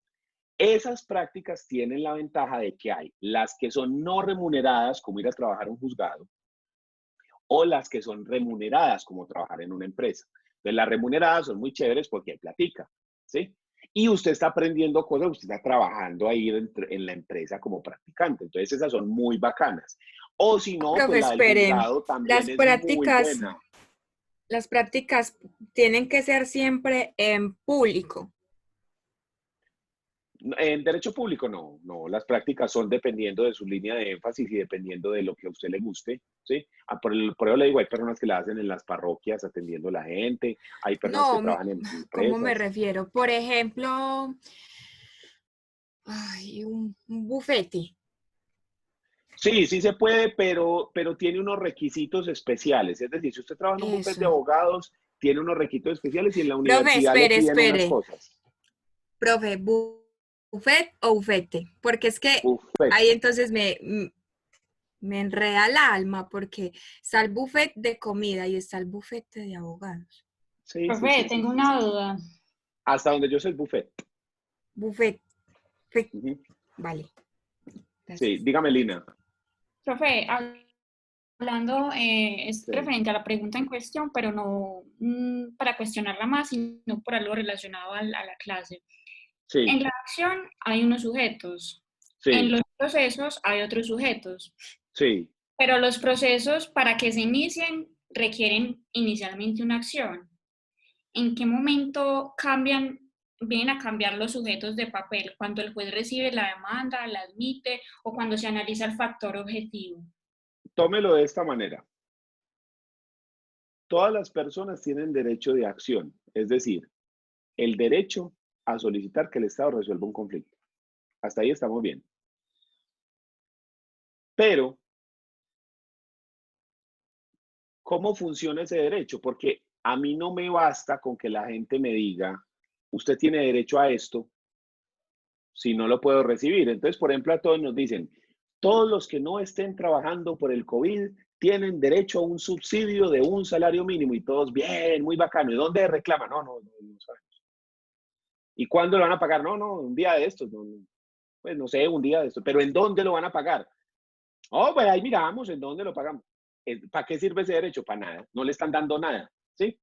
Esas prácticas tienen la ventaja de que hay las que son no remuneradas, como ir a trabajar en un juzgado, o las que son remuneradas, como trabajar en una empresa. Entonces, las remuneradas son muy chéveres porque hay platica, ¿sí? Y usted está aprendiendo cosas, usted está trabajando ahí en la empresa como practicante. Entonces, esas son muy bacanas. O si no, Profe, pues la del espere, juzgado también las es muy prácticas, buena. las prácticas tienen que ser siempre en público. En derecho público no, las prácticas son dependiendo de su línea de énfasis y dependiendo de lo que a usted le guste, ¿sí? Por eso le digo, hay personas que la hacen en las parroquias atendiendo a la gente, hay personas que No, trabajan en ¿cómo me empresas. refiero? Por ejemplo, un bufete. Sí, sí se puede, pero tiene unos requisitos especiales, es decir, si usted trabaja en un bufete Eso. de abogados, tiene unos requisitos especiales y en la Profe, universidad le piden unas cosas. Profe, ¿buffet o bufete? Porque es que Bufete. ahí entonces me enreda el alma porque está el buffet de comida y está el bufete de abogados. Sí, sí, Profe, sí, sí. tengo una duda. Hasta donde yo sé el bufete. Buffet. Vale. Sí, Gracias. dígame, Lina. Profe, hablando, es Sí, referente a la pregunta en cuestión, pero no para cuestionarla más, sino por algo relacionado a la clase. En sí, la acción hay unos sujetos, en sí, los procesos hay otros sujetos, sí. pero los procesos para que se inicien requieren inicialmente una acción. ¿En qué momento vienen a cambiar los sujetos de papel? ¿Cuando el juez recibe la demanda, la admite o cuando se analiza el factor objetivo? Tómelo de esta manera. Todas las personas tienen derecho de acción, es decir, el derecho a solicitar que el Estado resuelva un conflicto. Hasta ahí estamos bien. Pero, ¿cómo funciona ese derecho? Porque a mí no me basta con que la gente me diga, usted tiene derecho a esto si no lo puedo recibir. Entonces, por ejemplo, a todos nos dicen, todos los que no estén trabajando por el COVID tienen derecho a un subsidio de un salario mínimo y todos, bien, muy bacano. ¿Y dónde reclaman? No sabemos. ¿Y cuándo lo van a pagar? No, un día de estos. Pues no sé, un día de estos. ¿Pero en dónde lo van a pagar? Oh, pues ahí miramos en dónde lo pagamos. ¿Para qué sirve ese derecho? Para nada. No le están dando nada, ¿sí?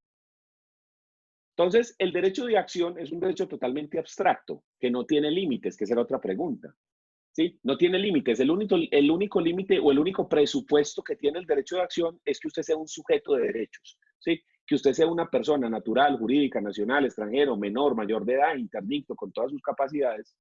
Entonces, el derecho de acción es un derecho totalmente abstracto, que no tiene límites, que esa era otra pregunta. ¿Sí? No tiene límites. El único límite o el único presupuesto que tiene el derecho de acción es que usted sea un sujeto de derechos. ¿Sí? Que usted sea una persona natural, jurídica, nacional, extranjero, menor, mayor de edad, interdicto, con todas sus capacidades,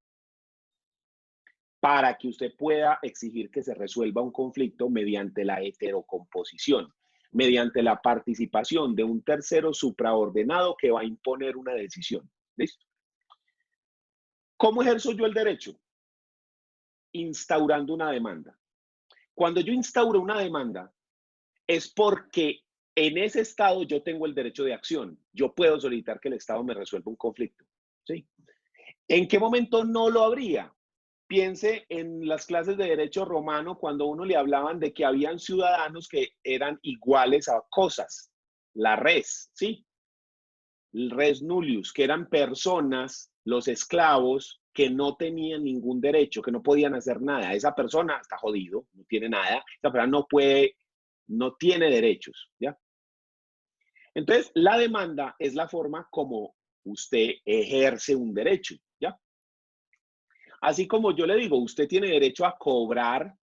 para que usted pueda exigir que se resuelva un conflicto mediante la heterocomposición, mediante la participación de un tercero supraordenado que va a imponer una decisión. ¿Listo? ¿Cómo ejerzo yo el derecho? Instaurando una demanda. Cuando yo instauro una demanda, es porque en ese estado yo tengo el derecho de acción. Yo puedo solicitar que el Estado me resuelva un conflicto. ¿Sí? ¿En qué momento no lo habría? Piense en las clases de derecho romano cuando uno le hablaban de que habían ciudadanos que eran iguales a cosas. La res, ¿sí? El res nullius, que eran personas, los esclavos, que no tenían ningún derecho, que no podían hacer nada. Esa persona está jodido, no tiene nada. Esa persona no puede, no tiene derechos, ¿ya? Entonces, la demanda es la forma como usted ejerce un derecho, ¿ya? Así como yo le digo, usted tiene derecho a cobrar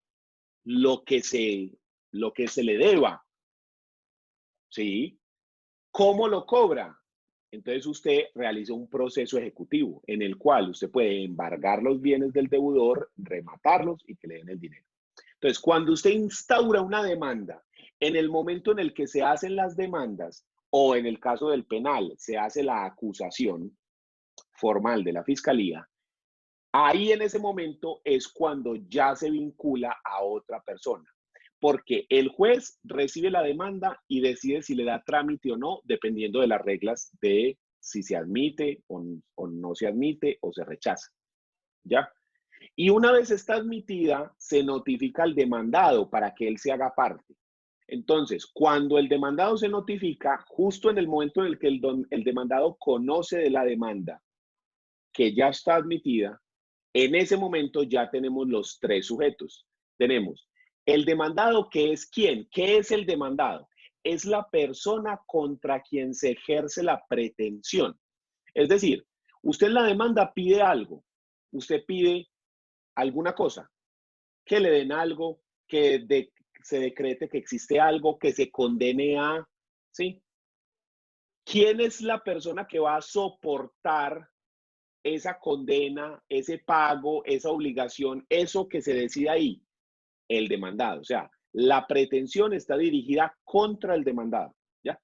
lo que se le deba, ¿sí? ¿Cómo lo cobra? Entonces usted realiza un proceso ejecutivo en el cual usted puede embargar los bienes del deudor, rematarlos y que le den el dinero. Entonces, cuando usted instaura una demanda, en el momento en el que se hacen las demandas, o en el caso del penal, se hace la acusación formal de la fiscalía, ahí en ese momento es cuando ya se vincula a otra persona, porque el juez recibe la demanda y decide si le da trámite o no, dependiendo de las reglas de si se admite o no se admite o se rechaza, ¿ya? Y una vez está admitida, se notifica al demandado para que él se haga parte. Entonces, cuando el demandado se notifica, justo en el momento en el que el demandado conoce de la demanda que ya está admitida, en ese momento ya tenemos los tres sujetos. Tenemos el demandado, que es ¿quién? ¿Qué es el demandado? Es la persona contra quien se ejerce la pretensión. Es decir, usted en la demanda pide algo. Usted pide alguna cosa, que le den algo, que se decrete que existe algo, que se condene a, ¿sí? ¿Quién es la persona que va a soportar esa condena, ese pago, esa obligación, eso que se decide ahí? El demandado. O sea, la pretensión está dirigida contra el demandado, ¿ya?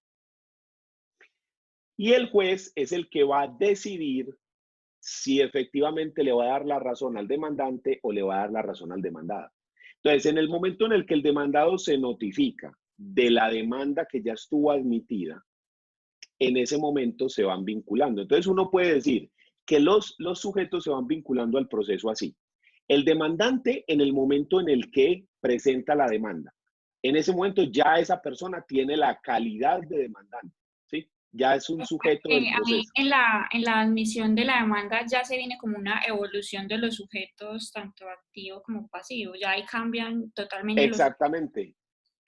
Y el juez es el que va a decidir si efectivamente le va a dar la razón al demandante o le va a dar la razón al demandado. Entonces, en el momento en el que el demandado se notifica de la demanda que ya estuvo admitida, en ese momento se van vinculando. Entonces, uno puede decir que los sujetos se van vinculando al proceso así. El demandante en el momento en el que presenta la demanda. En ese momento ya esa persona tiene la calidad de demandante, ¿sí? Ya es un sujeto del proceso. En la admisión de la demanda ya se viene como una evolución de los sujetos, tanto activo como pasivo. Ya ahí cambian totalmente. Exactamente.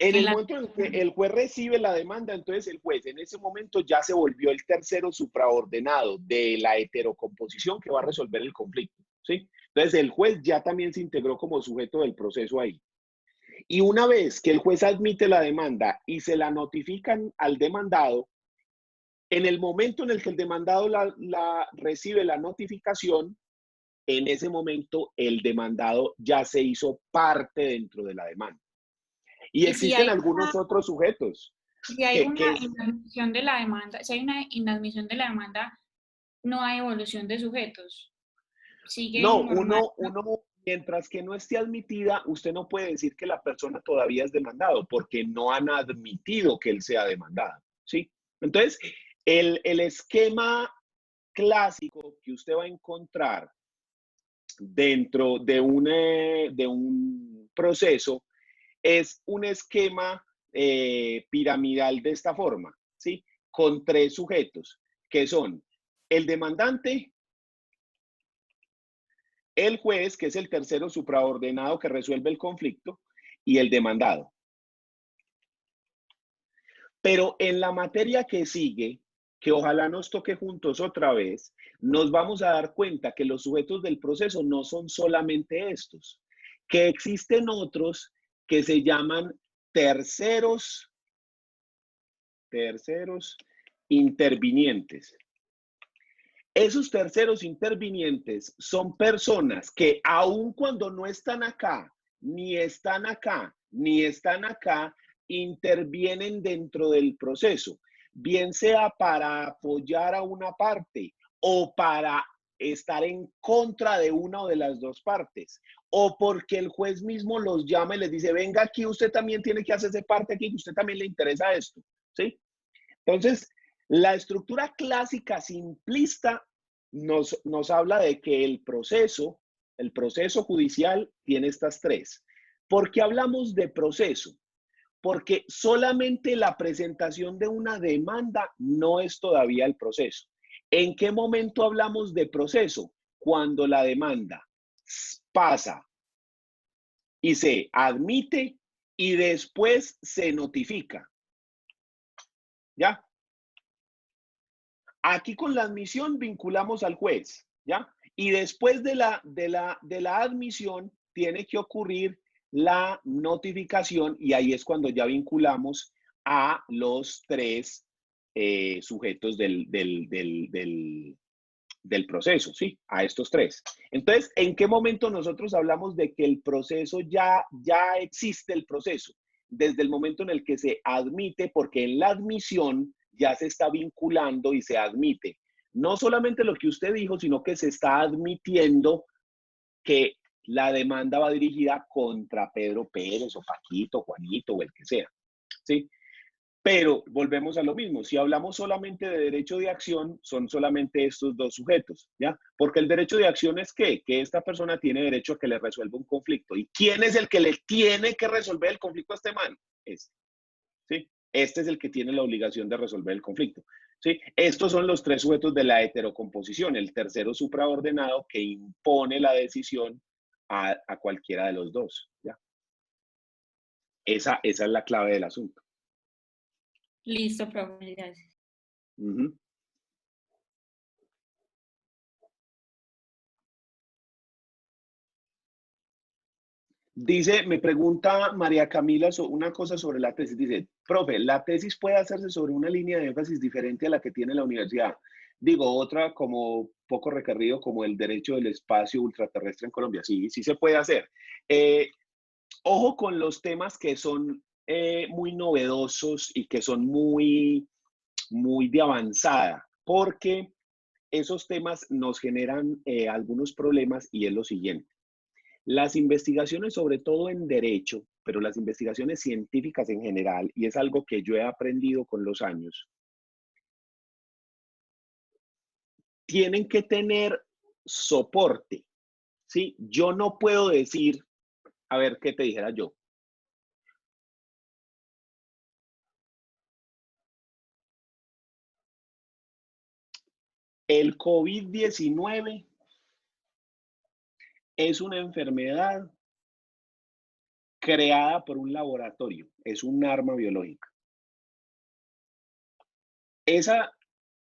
En el momento en que el juez recibe la demanda, entonces el juez en ese momento ya se volvió el tercero supraordenado de la heterocomposición que va a resolver el conflicto, ¿sí? Entonces el juez ya también se integró como sujeto del proceso ahí. Y una vez que el juez admite la demanda y se la notifican al demandado, en el momento en el que el demandado recibe la notificación, en ese momento el demandado ya se hizo parte dentro de la demanda. Y existen algunos otros sujetos. Si hay una inadmisión de la demanda, si hay una inadmisión de la demanda, no hay evolución de sujetos. No, uno, mientras que no esté admitida, usted no puede decir que la persona todavía es demandado, porque no han admitido que él sea demandado, ¿sí? Entonces, el esquema clásico que usted va a encontrar dentro de un proceso es un esquema piramidal de esta forma, ¿sí? Con 3 sujetos, que son el demandante, el juez, que es el tercero supraordenado que resuelve el conflicto, y el demandado. Pero en la materia que sigue, que ojalá nos toque juntos otra vez, nos vamos a dar cuenta que los sujetos del proceso no son solamente estos, que existen otros que se llaman terceros intervinientes. Esos terceros intervinientes son personas que aun cuando no están acá, ni están acá, ni están acá, intervienen dentro del proceso, bien sea para apoyar a una parte o para estar en contra de una o de las dos partes, o porque el juez mismo los llama y les dice, venga aquí, usted también tiene que hacerse parte aquí, que usted también le interesa esto, ¿sí? Entonces, la estructura clásica simplista nos habla de que el proceso judicial tiene estas 3. ¿Por qué hablamos de proceso? Porque solamente la presentación de una demanda no es todavía el proceso. ¿En qué momento hablamos de proceso? Cuando la demanda pasa y se admite y después se notifica. ¿Ya? Aquí con la admisión vinculamos al juez, ¿ya? Y después de la admisión tiene que ocurrir la notificación y ahí es cuando ya vinculamos a los 3 sujetos del proceso, ¿sí? A estos 3. Entonces, ¿en qué momento nosotros hablamos de que el proceso ya existe el proceso? Desde el momento en el que se admite, porque en la admisión ya se está vinculando y se admite no solamente lo que usted dijo, sino que se está admitiendo que la demanda va dirigida contra Pedro Pérez o Paquito, Juanito o el que sea, ¿sí? Pero volvemos a lo mismo, si hablamos solamente de derecho de acción, son solamente estos 2 sujetos, ¿ya? Porque el derecho de acción es ¿qué? Que esta persona tiene derecho a que le resuelva un conflicto. ¿Y quién es el que le tiene que resolver el conflicto a este man? Este, ¿sí? Este es el que tiene la obligación de resolver el conflicto, ¿sí? Estos son los 3 sujetos de la heterocomposición, el tercero supraordenado que impone la decisión a cualquiera de los 2, ¿ya? Esa es la clave del asunto. Listo, profe, gracias. Dice, me pregunta María Camila una cosa sobre la tesis. Dice, profe, ¿la tesis puede hacerse sobre una línea de énfasis diferente a la que tiene la universidad? Digo, otra como poco requerido como el derecho del espacio ultraterrestre en Colombia. Sí, sí se puede hacer. Ojo con los temas que son muy novedosos y que son muy de avanzada, porque esos temas nos generan algunos problemas y es lo siguiente. Las investigaciones, sobre todo en derecho, pero las investigaciones científicas en general, y es algo que yo he aprendido con los años, tienen que tener soporte, ¿sí? Yo no puedo decir, a ver, ¿qué te dijera yo? El COVID-19 es una enfermedad creada por un laboratorio, es un arma biológica. Esa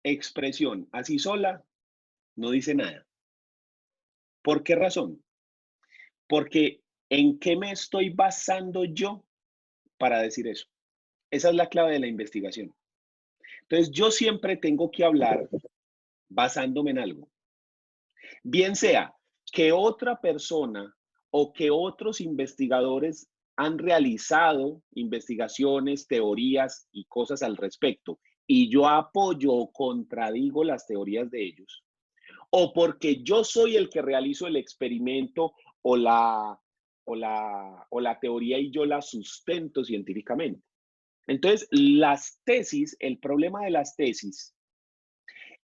expresión así sola no dice nada. ¿Por qué razón? Porque ¿en qué me estoy basando yo para decir eso? Esa es la clave de la investigación. Entonces, yo siempre tengo que hablar basándome en algo. Bien sea que otra persona o que otros investigadores han realizado investigaciones, teorías y cosas al respecto, y yo apoyo o contradigo las teorías de ellos, o porque yo soy el que realizo el experimento o la teoría y yo la sustento científicamente. Entonces, las tesis, el problema de las tesis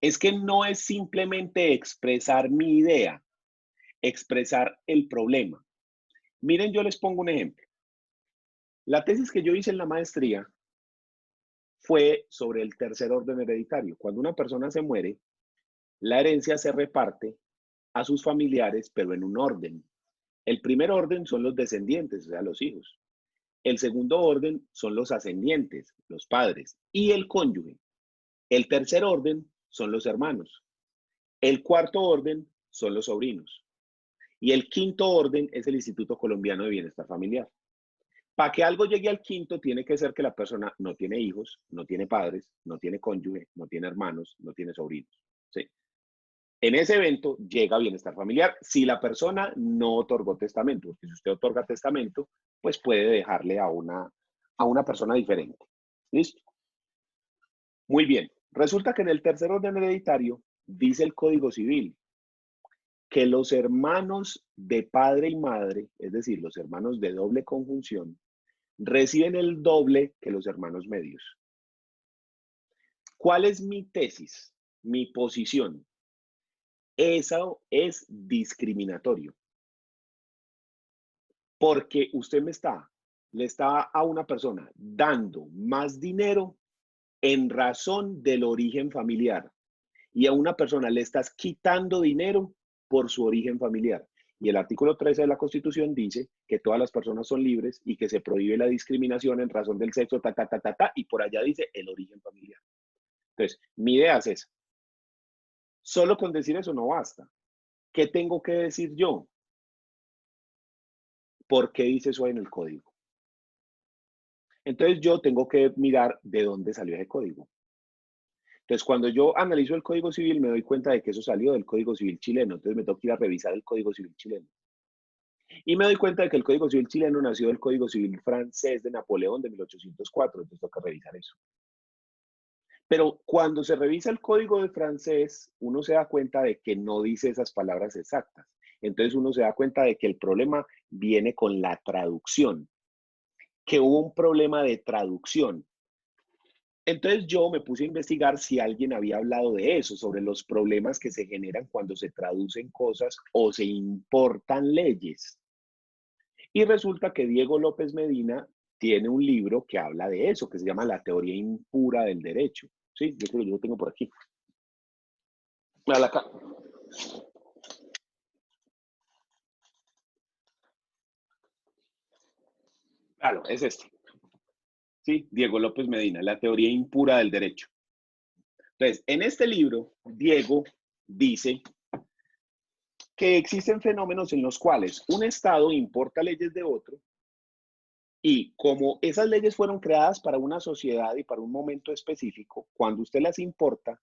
Es que no es simplemente expresar mi idea, expresar el problema. Miren, yo les pongo un ejemplo. La tesis que yo hice en la maestría fue sobre el tercer orden hereditario. Cuando una persona se muere, la herencia se reparte a sus familiares, pero en un orden. El primer orden son los descendientes, o sea, los hijos. El segundo orden son los ascendientes, los padres, y el cónyuge. El tercer orden son los hermanos. El cuarto orden son los sobrinos. Y el quinto orden es el Instituto Colombiano de Bienestar Familiar. Para que algo llegue al quinto, tiene que ser que la persona no tiene hijos, no tiene padres, no tiene cónyuge, no tiene hermanos, no tiene sobrinos. ¿Sí? En ese evento llega bienestar familiar si la persona no otorgó testamento, porque si usted otorga testamento, pues puede dejarle a una persona diferente. ¿Listo? Muy bien. Resulta que en el tercer orden hereditario dice el Código Civil que los hermanos de padre y madre, es decir, los hermanos de doble conjunción, reciben el doble que los hermanos medios. ¿Cuál es mi tesis? Mi posición. Eso es discriminatorio. Porque usted le está a una persona dando más dinero en razón del origen familiar. Y a una persona le estás quitando dinero por su origen familiar. Y el artículo 13 de la Constitución dice que todas las personas son libres y que se prohíbe la discriminación en razón del sexo, y por allá dice el origen familiar. Entonces, mi idea es esa. Solo con decir eso no basta. ¿Qué tengo que decir yo? ¿Por qué dice eso en el código? Entonces, yo tengo que mirar de dónde salió ese código. Entonces, cuando yo analizo el Código Civil, me doy cuenta de que eso salió del Código Civil chileno. Entonces, me tengo que ir a revisar el Código Civil chileno. Y me doy cuenta de que el Código Civil chileno nació del Código Civil francés de Napoleón de 1804. Entonces, tengo que revisar eso. Pero cuando se revisa el Código de francés, uno se da cuenta de que no dice esas palabras exactas. Entonces, uno se da cuenta de que el problema viene con la traducción, que hubo un problema de traducción. Entonces yo me puse a investigar si alguien había hablado de eso, sobre los problemas que se generan cuando se traducen cosas o se importan leyes. Y resulta que Diego López Medina tiene un libro que habla de eso, que se llama La teoría impura del derecho. Sí, yo creo que yo lo tengo por aquí. Acá. Claro, es este. Sí, Diego López Medina, La teoría impura del derecho. Entonces, en este libro, Diego dice que existen fenómenos en los cuales un Estado importa leyes de otro y como esas leyes fueron creadas para una sociedad y para un momento específico, cuando usted las importa,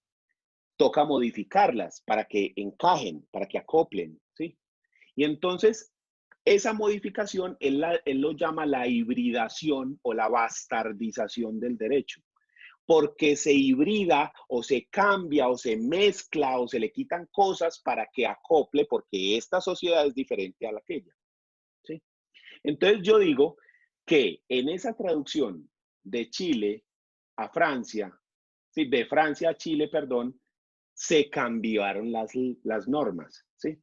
toca modificarlas para que encajen, para que acoplen, ¿sí? Y entonces, esa modificación, él lo llama la hibridación o la bastardización del derecho. Porque se hibrida o se cambia o se mezcla o se le quitan cosas para que acople, porque esta sociedad es diferente a la aquella. ¿Sí? Entonces yo digo que en esa traducción de Chile a Francia, ¿sí? De Francia a Chile, perdón, se cambiaron las normas. ¿Sí?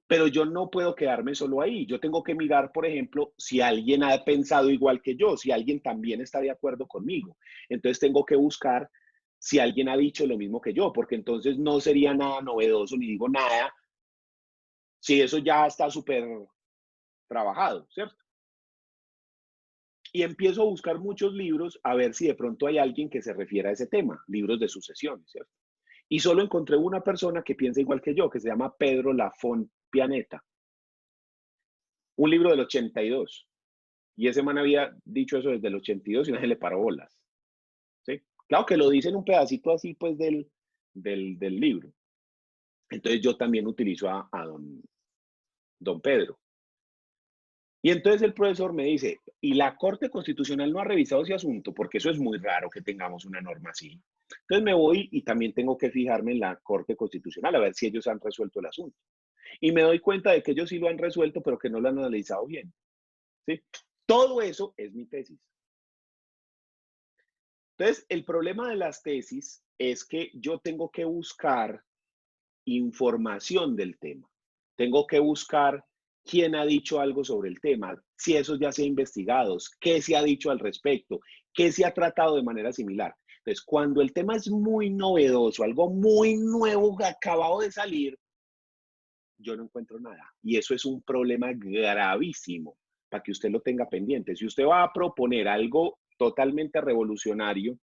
Pero yo no puedo quedarme solo ahí. Yo tengo que mirar, por ejemplo, si alguien ha pensado igual que yo, si alguien también está de acuerdo conmigo. Entonces tengo que buscar si alguien ha dicho lo mismo que yo, porque entonces no sería nada novedoso ni digo nada si eso ya está súper trabajado, ¿cierto? Y empiezo a buscar muchos libros a ver si de pronto hay alguien que se refiera a ese tema, libros de sucesiones, ¿cierto? Y solo encontré una persona que piensa igual que yo, que se llama Pedro Lafont Pianeta. Un libro del 82. Y ese man había dicho eso desde el 82 y nadie le paró bolas. ¿Sí? Claro que lo dice en un pedacito así, pues, del libro. Entonces yo también utilizo a don Pedro. Y entonces el profesor me dice, ¿y la Corte Constitucional no ha revisado ese asunto? Porque eso es muy raro que tengamos una norma así. Entonces me voy y también tengo que fijarme en la Corte Constitucional a ver si ellos han resuelto el asunto. Y me doy cuenta de que ellos sí lo han resuelto, pero que no lo han analizado bien. ¿Sí? Todo eso es mi tesis. Entonces, el problema de las tesis es que yo tengo que buscar información del tema. Tengo que buscar quién ha dicho algo sobre el tema, si eso ya se ha investigado, qué se ha dicho al respecto, qué se ha tratado de manera similar. Entonces, cuando el tema es muy novedoso, algo muy nuevo que acabado de salir, yo no encuentro nada. Y eso es un problema gravísimo para que usted lo tenga pendiente. Si usted va a proponer algo totalmente revolucionario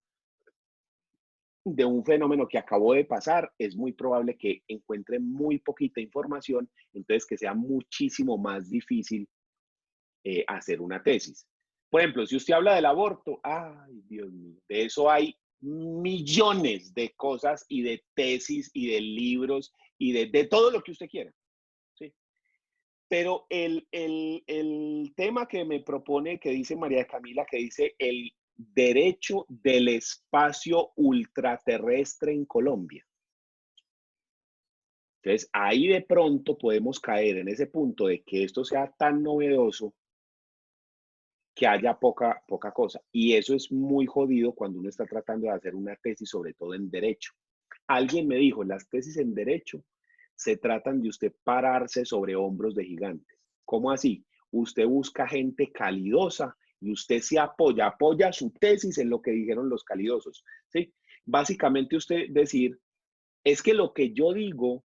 de un fenómeno que acabó de pasar, es muy probable que encuentre muy poquita información, entonces que sea muchísimo más difícil hacer una tesis. Por ejemplo, si usted habla del aborto, ay, Dios mío, de eso hay millones de cosas y de tesis y de libros y de todo lo que usted quiera. ¿Sí? Pero el tema que me propone, que dice María Camila, que dice el derecho del espacio ultraterrestre en Colombia. Entonces, ahí de pronto podemos caer en ese punto de que esto sea tan novedoso que haya poca cosa. Y eso es muy jodido cuando uno está tratando de hacer una tesis, sobre todo en derecho. Alguien me dijo, las tesis en derecho se tratan de usted pararse sobre hombros de gigantes. ¿Cómo así? Usted busca gente calidosa y usted se apoya su tesis en lo que dijeron los calidosos. ¿Sí? Básicamente usted decir, es que lo que yo digo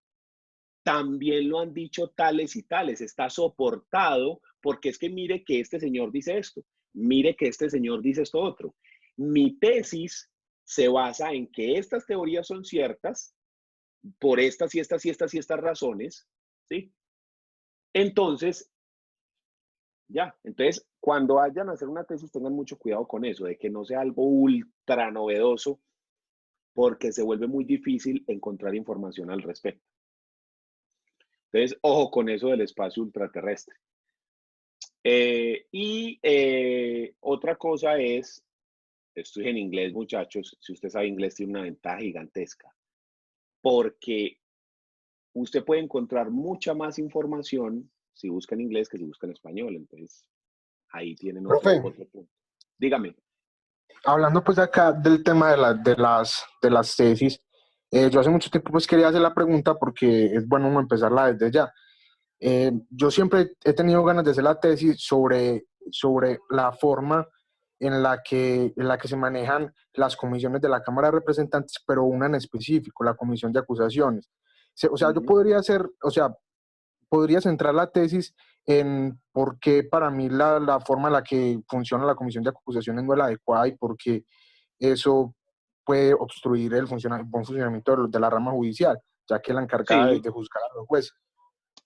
también lo han dicho tales y tales, está soportado porque es que mire que este señor dice esto, mire que este señor dice esto otro. Mi tesis se basa en que estas teorías son ciertas por estas y estas y estas y estas razones, ¿sí? Entonces, entonces, cuando vayan a hacer una tesis, tengan mucho cuidado con eso, de que no sea algo ultra novedoso, porque se vuelve muy difícil encontrar información al respecto. Entonces, ojo con eso del espacio ultraterrestre. Otra cosa es, esto es en inglés, muchachos, si usted sabe inglés tiene una ventaja gigantesca, porque usted puede encontrar mucha más información si busca en inglés que si busca en español. Entonces, ahí tienen otro punto. Dígame. Hablando pues acá del tema de las tesis, yo hace mucho tiempo pues quería hacer la pregunta porque es bueno empezarla desde ya. Yo siempre he tenido ganas de hacer la tesis sobre la forma en la que se manejan las comisiones de la Cámara de Representantes, pero una en específico, la comisión de acusaciones. O sea, yo podría podría centrar la tesis en por qué para mí la forma en la que funciona la comisión de acusaciones no es la adecuada y por qué eso puede obstruir el buen funcionamiento de la rama judicial, ya que la encargada de juzgar a los jueces.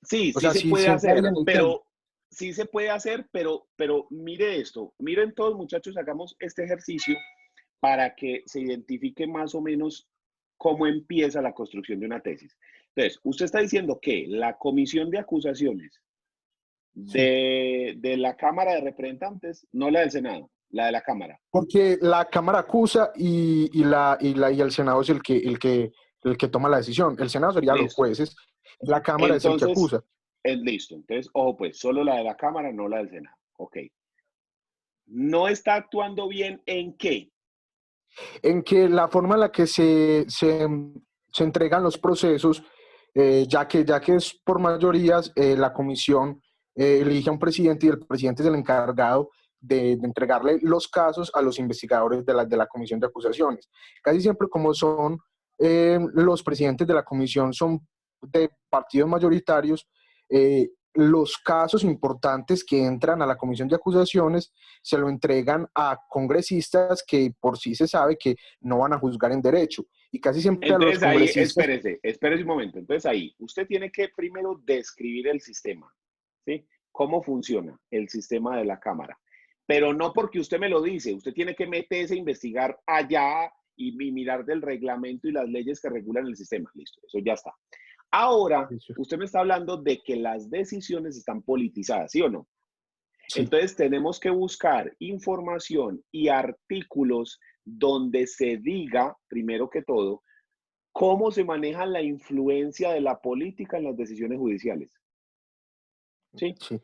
Sí, O sea, se puede hacer, pero sí se puede hacer, pero mire esto, miren todos muchachos, hagamos este ejercicio para que se identifique más o menos cómo empieza la construcción de una tesis. Entonces, usted está diciendo que la comisión de acusaciones de la Cámara de Representantes, no la del Senado, la de la Cámara. Porque la Cámara acusa y el Senado es el que toma la decisión. El Senado sería los jueces, la Cámara es el que acusa. Listo. Entonces, ojo pues, solo la de la Cámara, no la del Senado. Ok. ¿No está actuando bien en qué? En que la forma en la que se entregan los procesos, ya que es por mayorías, la comisión elige a un presidente y el presidente es el encargado de entregarle los casos a los investigadores de la comisión de acusaciones. Casi siempre, como son los presidentes de la comisión son de partidos mayoritarios, los casos importantes que entran a la comisión de acusaciones se lo entregan a congresistas que por sí se sabe que no van a juzgar en derecho. Y casi siempre entonces, a los congresistas... espérese un momento. Entonces ahí, usted tiene que primero describir el sistema, ¿sí? ¿Cómo funciona el sistema de la Cámara? Pero no porque usted me lo dice, usted tiene que meterse a investigar allá y mirar del reglamento y las leyes que regulan el sistema. Listo, eso ya está. Ahora, usted me está hablando de que las decisiones están politizadas, ¿sí o no? Sí. Entonces, tenemos que buscar información y artículos donde se diga, primero que todo, cómo se maneja la influencia de la política en las decisiones judiciales. ¿Sí? Sí.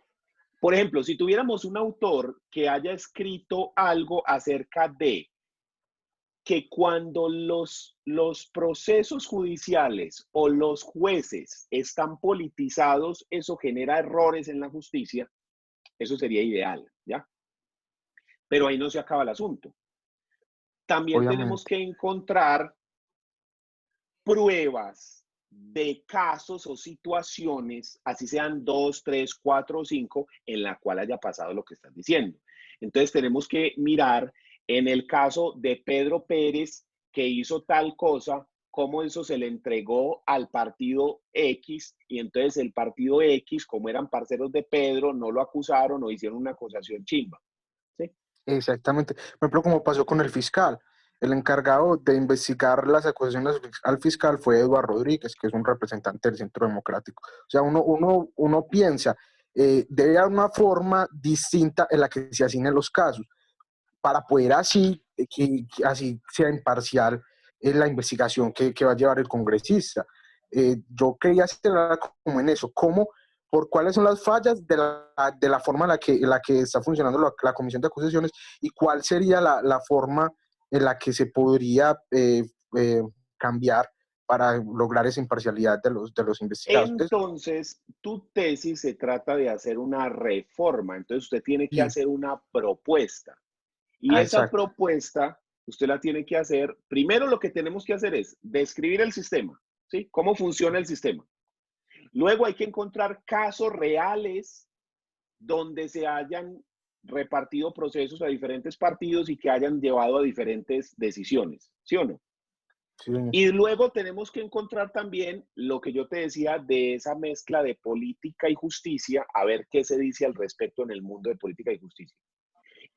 Por ejemplo, si tuviéramos un autor que haya escrito algo acerca de que cuando los procesos judiciales o los jueces están politizados, eso genera errores en la justicia. Eso sería ideal, ¿ya? Pero ahí no se acaba el asunto. También tenemos que encontrar pruebas de casos o situaciones, así sean 2, 3, 4 o 5, en la cual haya pasado lo que estás diciendo. Entonces tenemos que mirar en el caso de Pedro Pérez, que hizo tal cosa, cómo eso se le entregó al partido X, y entonces el partido X, como eran parceros de Pedro, no lo acusaron o hicieron una acusación chimba. ¿Sí? Exactamente. Por ejemplo, como pasó con el fiscal. El encargado de investigar las acusaciones al fiscal fue Eduardo Rodríguez, que es un representante del Centro Democrático. O sea, uno piensa, debe haber una forma distinta en la que se asignen los casos, para poder así, que así sea imparcial la investigación que va a llevar el congresista. Yo quería hacer como en eso, cuáles son las fallas de la forma en la que está funcionando la Comisión de Acusaciones y cuál sería la forma en la que se podría cambiar para lograr esa imparcialidad de los investigados. Entonces, tu tesis se trata de hacer una reforma, entonces usted tiene que hacer una propuesta. Y esa propuesta, usted la tiene que hacer, primero lo que tenemos que hacer es describir el sistema, ¿sí? Cómo funciona el sistema. Luego hay que encontrar casos reales donde se hayan repartido procesos a diferentes partidos y que hayan llevado a diferentes decisiones, ¿sí o no? Sí. Y luego tenemos que encontrar también lo que yo te decía de esa mezcla de política y justicia, a ver qué se dice al respecto en el mundo de política y justicia.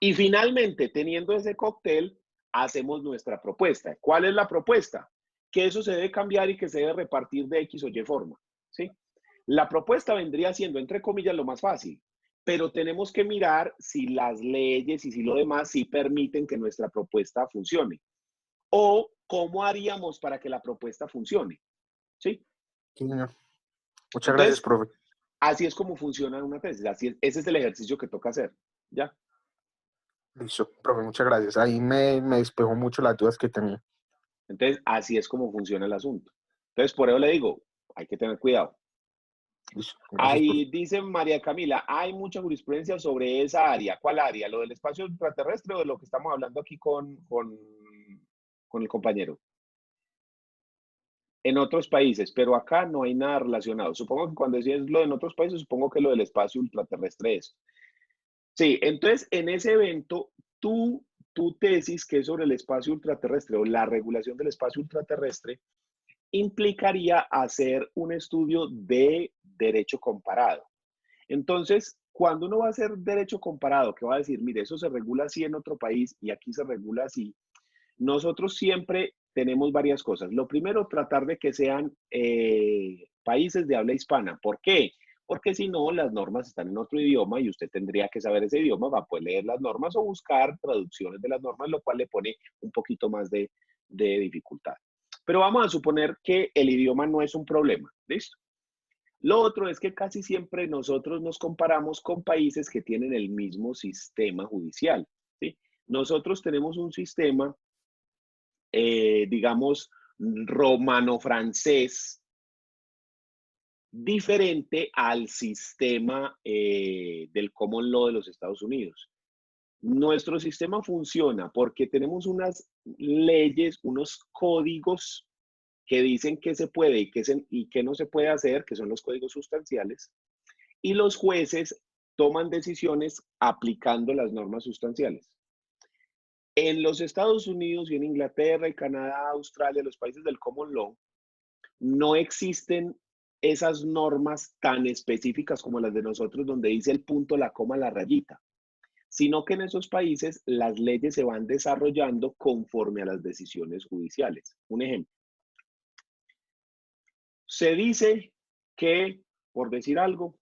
Y finalmente, teniendo ese cóctel, hacemos nuestra propuesta. ¿Cuál es la propuesta? Que eso se debe cambiar y que se debe repartir de X o Y forma, ¿sí? La propuesta vendría siendo, entre comillas, lo más fácil, pero tenemos que mirar si las leyes y si lo demás sí permiten que nuestra propuesta funcione. O cómo haríamos para que la propuesta funcione, ¿sí? Sí, señor. Muchas gracias, profe. Así es como funciona una tesis. Ese es el ejercicio que toca hacer, ¿ya? Listo, profe, muchas gracias. Ahí me despejó mucho las dudas que tenía. Entonces, así es como funciona el asunto. Entonces, por eso le digo, hay que tener cuidado. Listo, gracias, ahí dice María Camila, hay mucha jurisprudencia sobre esa área. ¿Cuál área? ¿Lo del espacio ultraterrestre o de lo que estamos hablando aquí con el compañero? En otros países, pero acá no hay nada relacionado. Supongo que cuando decías lo en otros países, supongo que lo del espacio ultraterrestre es. Sí, entonces en ese evento, tu tesis, que es sobre el espacio ultraterrestre o la regulación del espacio ultraterrestre, implicaría hacer un estudio de derecho comparado. Entonces, cuando uno va a hacer derecho comparado, que va a decir, mire, eso se regula así en otro país y aquí se regula así, nosotros siempre tenemos varias cosas. Lo primero, tratar de que sean países de habla hispana. ¿Por qué? Porque si no, las normas están en otro idioma y usted tendría que saber ese idioma para poder leer las normas o buscar traducciones de las normas, lo cual le pone un poquito más de dificultad. Pero vamos a suponer que el idioma no es un problema, ¿listo? Lo otro es que casi siempre nosotros nos comparamos con países que tienen el mismo sistema judicial, ¿sí? Nosotros tenemos un sistema, digamos, romano-francés, diferente al sistema del common law de los Estados Unidos. Nuestro sistema funciona porque tenemos unas leyes, unos códigos que dicen qué se puede y qué no se puede hacer, que son los códigos sustanciales, y los jueces toman decisiones aplicando las normas sustanciales. En los Estados Unidos y en Inglaterra y Canadá, Australia, los países del common law, no existen esas normas tan específicas como las de nosotros, donde dice el punto, la coma, la rayita, sino que en esos países las leyes se van desarrollando conforme a las decisiones judiciales. Un ejemplo. Se dice que, por decir algo,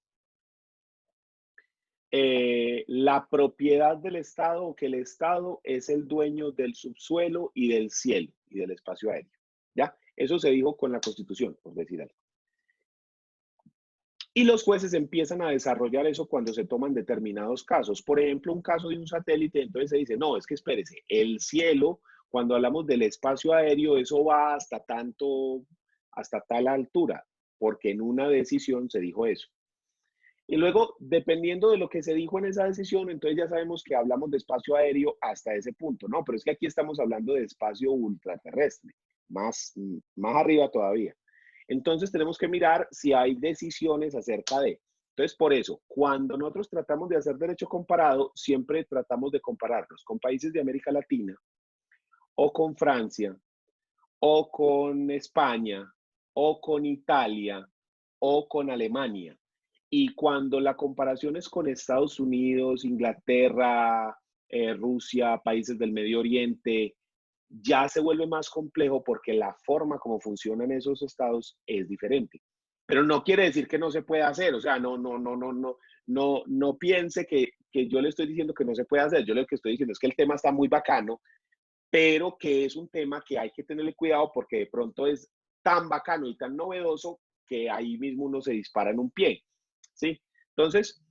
la propiedad del Estado o que el Estado es el dueño del subsuelo y del cielo y del espacio aéreo. ¿Ya? Eso se dijo con la Constitución, por decir algo. Y los jueces empiezan a desarrollar eso cuando se toman determinados casos. Por ejemplo, un caso de un satélite, entonces se dice, no, es que espérese, el cielo Cuando hablamos del espacio aéreo, eso va hasta tal altura, porque en una decisión se dijo eso. Y luego, dependiendo de lo que se dijo en esa decisión, entonces ya sabemos que hablamos de espacio aéreo hasta ese punto, ¿no? Pero es que aquí estamos hablando de espacio ultraterrestre, más arriba todavía. Entonces tenemos que mirar si hay decisiones acerca de. Entonces, por eso, cuando nosotros tratamos de hacer derecho comparado, siempre tratamos de compararnos con países de América Latina, o con Francia, o con España, o con Italia, o con Alemania. Y cuando la comparación es con Estados Unidos, Inglaterra, Rusia, países del Medio Oriente, ya se vuelve más complejo porque la forma como funcionan esos estados es diferente. Pero no quiere decir que no se pueda hacer. O sea, no piense que yo le estoy diciendo que no se puede hacer. Yo lo que estoy diciendo es que el tema está muy bacano, pero que es un tema que hay que tenerle cuidado porque de pronto es tan bacano y tan novedoso que ahí mismo uno se dispara en un pie. ¿Sí? Entonces,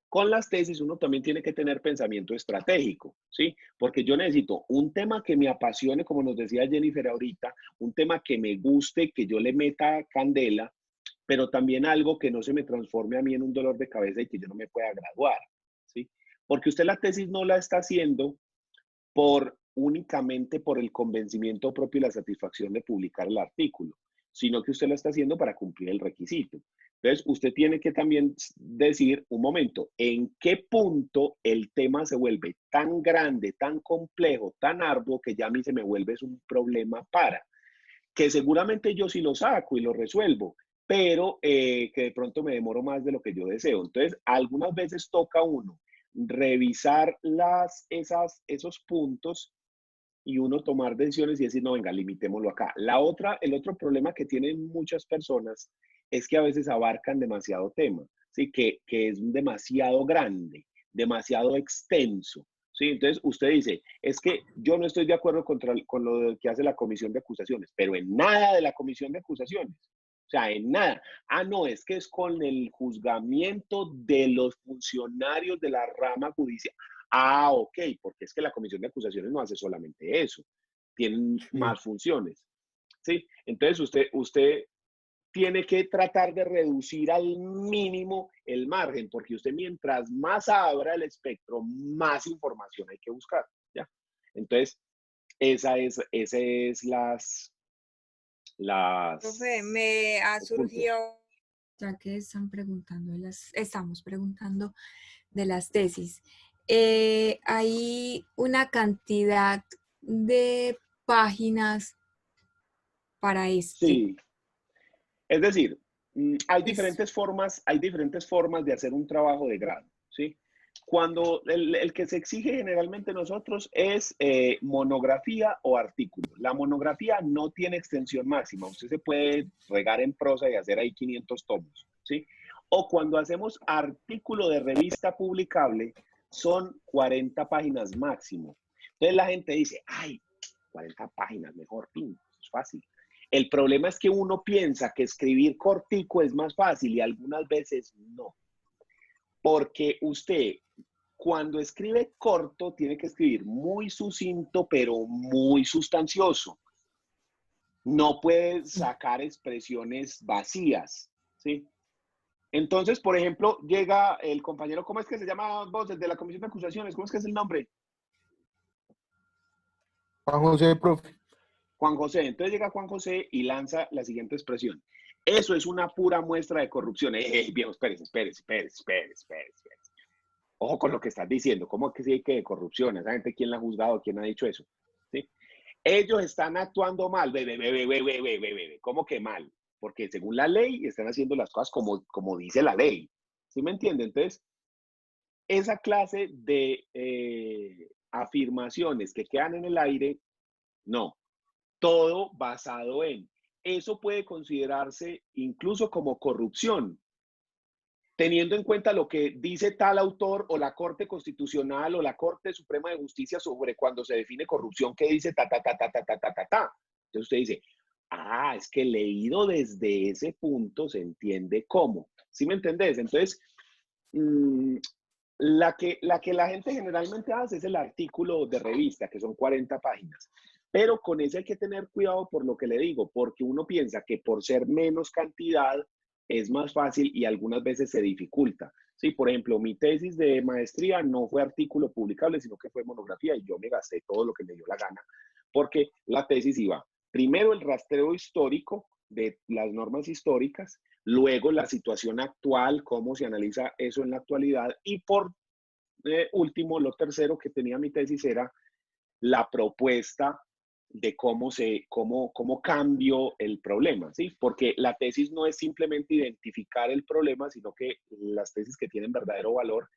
con las tesis uno también tiene que tener pensamiento estratégico, ¿sí? Porque yo necesito un tema que me apasione, como nos decía Jennifer ahorita, un tema que me guste, que yo le meta candela, pero también algo que no se me transforme a mí en un dolor de cabeza y que yo no me pueda graduar, ¿sí? Porque usted la tesis no la está haciendo únicamente por el convencimiento propio y la satisfacción de publicar el artículo, sino que usted lo está haciendo para cumplir el requisito. Entonces, usted tiene que también decir, un momento, ¿en qué punto el tema se vuelve tan grande, tan complejo, tan arduo, que ya a mí se me vuelve un problema que seguramente yo sí lo saco y lo resuelvo, pero que de pronto me demoro más de lo que yo deseo? Entonces, algunas veces toca uno revisar esos puntos y uno tomar decisiones y decir, no, venga, limitémoslo acá. El otro problema que tienen muchas personas es que a veces abarcan demasiado tema, ¿sí? Que es demasiado grande, demasiado extenso, ¿sí? Entonces usted dice, es que yo no estoy de acuerdo con lo que hace la comisión de acusaciones, pero en nada de la comisión de acusaciones. O sea, en nada. Ah, no, es que es con el juzgamiento de los funcionarios de la rama judicial. Ah, ok, porque es que la comisión de acusaciones no hace solamente eso, tienen más funciones, ¿sí? Entonces usted tiene que tratar de reducir al mínimo el margen, porque usted mientras más abra el espectro, más información hay que buscar, ¿ya? Entonces, esa es Profe, me ha surgido, ya que estamos preguntando de las tesis. Hay una cantidad de páginas para esto. Sí, es decir, hay diferentes formas de hacer un trabajo de grado, ¿sí? Cuando el que se exige generalmente nosotros es monografía o artículo. La monografía no tiene extensión máxima. Usted se puede regar en prosa y hacer ahí 500 tomos, ¿sí? O cuando hacemos artículo de revista publicable, son 40 páginas máximo. Entonces la gente dice, ay, 40 páginas, mejor, es fácil. El problema es que uno piensa que escribir cortico es más fácil y algunas veces no. Porque usted, cuando escribe corto, tiene que escribir muy sucinto, pero muy sustancioso. No puede sacar expresiones vacías, ¿sí? Entonces, por ejemplo, llega el compañero, ¿cómo es que se llama vos, el de la comisión de acusaciones? ¿Cómo es que es el nombre? Juan José, profe. Juan José. Entonces llega Juan José y lanza la siguiente expresión. Eso es una pura muestra de corrupción. Viejo, espérese. Ojo con lo que estás diciendo. ¿Cómo que sí hay que de corrupción? ¿Esa gente quién la ha juzgado? ¿Quién ha dicho eso? ¿Sí? Ellos están actuando mal. ¿Cómo que mal? Porque según la ley están haciendo las cosas como dice la ley. ¿Sí me entiende? Entonces, esa clase de afirmaciones que quedan en el aire, no. Todo basado en. Eso puede considerarse incluso como corrupción, teniendo en cuenta lo que dice tal autor o la Corte Constitucional o la Corte Suprema de Justicia sobre cuando se define corrupción, que dice ta. Entonces usted dice, ah, es que leído desde ese punto se entiende cómo. ¿Sí me entendés? Entonces, la gente generalmente hace es el artículo de revista, que son 40 páginas. Pero con ese hay que tener cuidado por lo que le digo, porque uno piensa que por ser menos cantidad es más fácil y algunas veces se dificulta. Sí, por ejemplo, mi tesis de maestría no fue artículo publicable, sino que fue monografía y yo me gasté todo lo que me dio la gana, porque la tesis iba primero el rastreo histórico de las normas históricas, luego la situación actual, cómo se analiza eso en la actualidad y por último, lo tercero que tenía mi tesis era la propuesta de cómo cambio el problema, ¿sí? Porque la tesis no es simplemente identificar el problema, sino que las tesis que tienen verdadero valor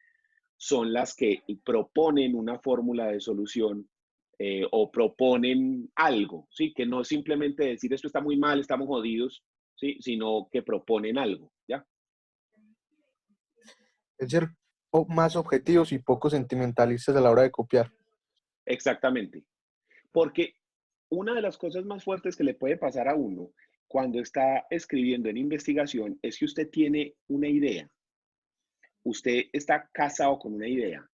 son las que proponen una fórmula de solución o proponen algo, ¿sí? Que no es simplemente decir esto está muy mal, estamos jodidos, ¿sí? Sino que proponen algo, ¿ya? Es ser más objetivos y poco sentimentalistas a la hora de copiar. Exactamente. Porque una de las cosas más fuertes que le puede pasar a uno cuando está escribiendo en investigación es que usted tiene una idea. Usted está casado con una idea.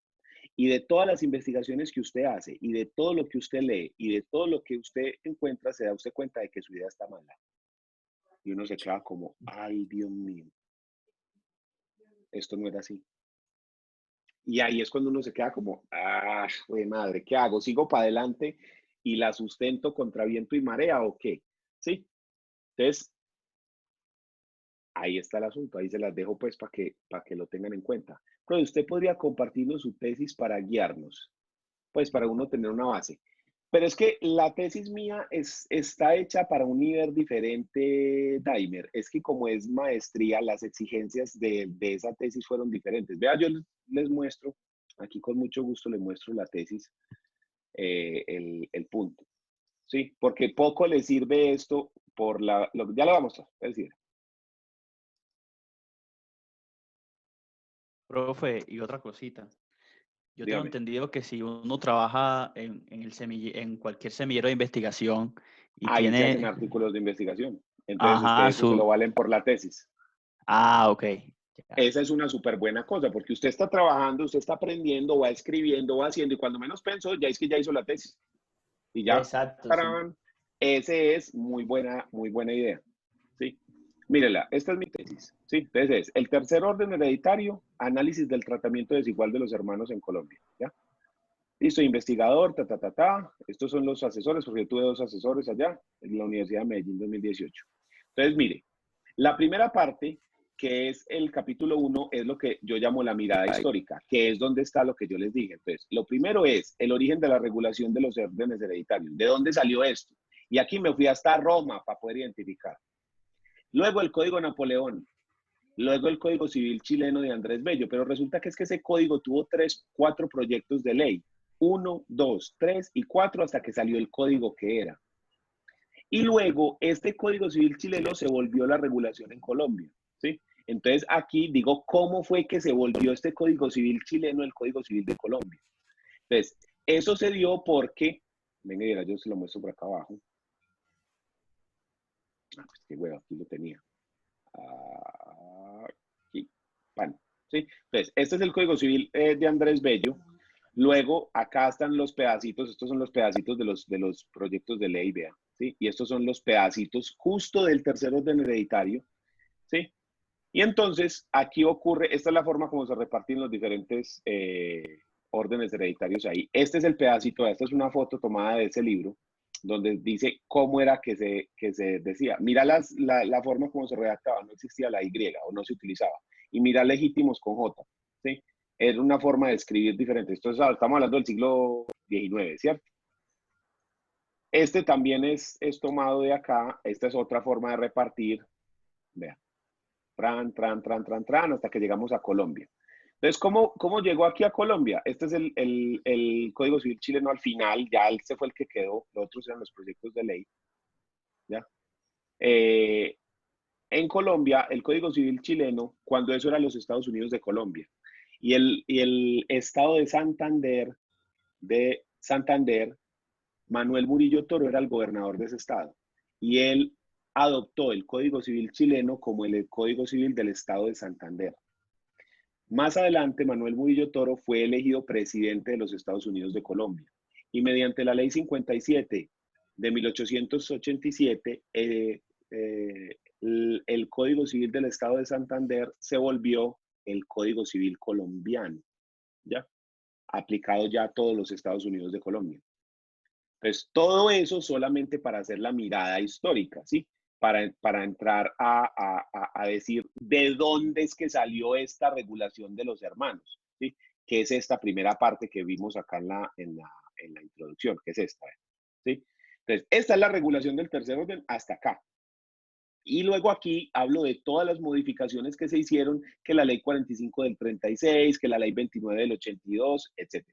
Y de todas las investigaciones que usted hace, y de todo lo que usted lee, y de todo lo que usted encuentra, se da usted cuenta de que su idea está mala. Y uno se queda como, ay, Dios mío, esto no era así. Y ahí es cuando uno se queda como, ah, güey, madre, ¿qué hago? ¿Sigo para adelante y la sustento contra viento y marea o qué? ¿Sí? Entonces, ahí está el asunto, ahí se las dejo pues para que lo tengan en cuenta. Pero usted podría compartirnos su tesis para guiarnos, pues para uno tener una base. Pero es que la tesis mía está hecha para un nivel diferente, Daimer. Es que como es maestría, las exigencias de esa tesis fueron diferentes. Vea, yo les muestro, aquí con mucho gusto les muestro la tesis, el punto. ¿Sí? Porque poco le sirve esto por ya lo vamos a mostrar, es decir. Profe, y otra cosita. Yo Dígame. tengo entendido que si uno trabaja en cualquier semillero de investigación y Ahí se hacen tiene... artículos de investigación. Entonces, Ajá, eso se lo valen por la tesis. Ah, ok. Ya. Esa es una súper buena cosa, porque usted está trabajando, usted está aprendiendo, va escribiendo, va haciendo, y cuando menos pensó, ya es que ya hizo la tesis. Y ya, Exacto, ¡tarán! Ese es muy buena idea. ¿Sí? Mírela, esta es mi tesis. ¿Sí? Entonces es el tercer orden hereditario, análisis del tratamiento desigual de los hermanos en Colombia. ¿Ya? Listo, investigador, Estos son los asesores, porque yo tuve 2 asesores allá en la Universidad de Medellín 2018. Entonces, mire, la primera parte, que es el capítulo 1, es lo que yo llamo la mirada histórica, que es donde está lo que yo les dije. Entonces, lo primero es el origen de la regulación de los órdenes hereditarios. ¿De dónde salió esto? Y aquí me fui hasta Roma para poder identificar. Luego el Código Napoleón. Luego el Código Civil chileno de Andrés Bello. Pero resulta que es que ese código tuvo 4 proyectos de ley. 1, 2, 3 y 4 hasta que salió el código que era. Y luego este Código Civil chileno se volvió la regulación en Colombia, ¿sí? Entonces aquí digo, ¿cómo fue que se volvió este Código Civil chileno el Código Civil de Colombia? Entonces, eso se dio porque, venga, yo se lo muestro por acá abajo. Ah, pues qué huevo, aquí lo tenía. Aquí, pan, ¿sí? Entonces, este es el Código Civil de Andrés Bello. Luego, acá están los pedacitos, estos son los pedacitos de los proyectos de ley, vea, ¿sí? Y estos son los pedacitos justo del tercer orden hereditario, ¿sí? Y entonces, aquí ocurre, esta es la forma como se reparten los diferentes órdenes hereditarios ahí. Este es el pedacito, esta es una foto tomada de ese libro, donde dice cómo era que se decía. Mira la forma como se redactaba, no existía la Y o no se utilizaba. Y mira legítimos con J, ¿sí? Era una forma de escribir diferente. Entonces, estamos hablando del siglo XIX, ¿cierto? Este también es tomado de acá. Esta es otra forma de repartir. Vean. Hasta que llegamos a Colombia. Entonces, ¿cómo llegó aquí a Colombia? Este es el Código Civil chileno al final. Ya este fue el que quedó. Los otros eran los proyectos de ley. ¿Ya? En Colombia, el Código Civil chileno, cuando eso era los Estados Unidos de Colombia. Y el estado de Santander, Manuel Murillo Toro era el gobernador de ese estado. Y él adoptó el Código Civil chileno como el Código Civil del estado de Santander. Más adelante, Manuel Murillo Toro fue elegido presidente de los Estados Unidos de Colombia y mediante la Ley 57 de 1887, el Código Civil del Estado de Santander se volvió el Código Civil colombiano, ¿ya? Aplicado ya a todos los Estados Unidos de Colombia. Entonces, todo eso solamente para hacer la mirada histórica, ¿sí? Para entrar a decir de dónde es que salió esta regulación de los hermanos, ¿sí? Que es esta primera parte que vimos acá en la introducción, que es esta, ¿sí? Entonces, esta es la regulación del tercer orden hasta acá. Y luego aquí hablo de todas las modificaciones que se hicieron, que la ley 45 del 36, que la ley 29 del 82, etc.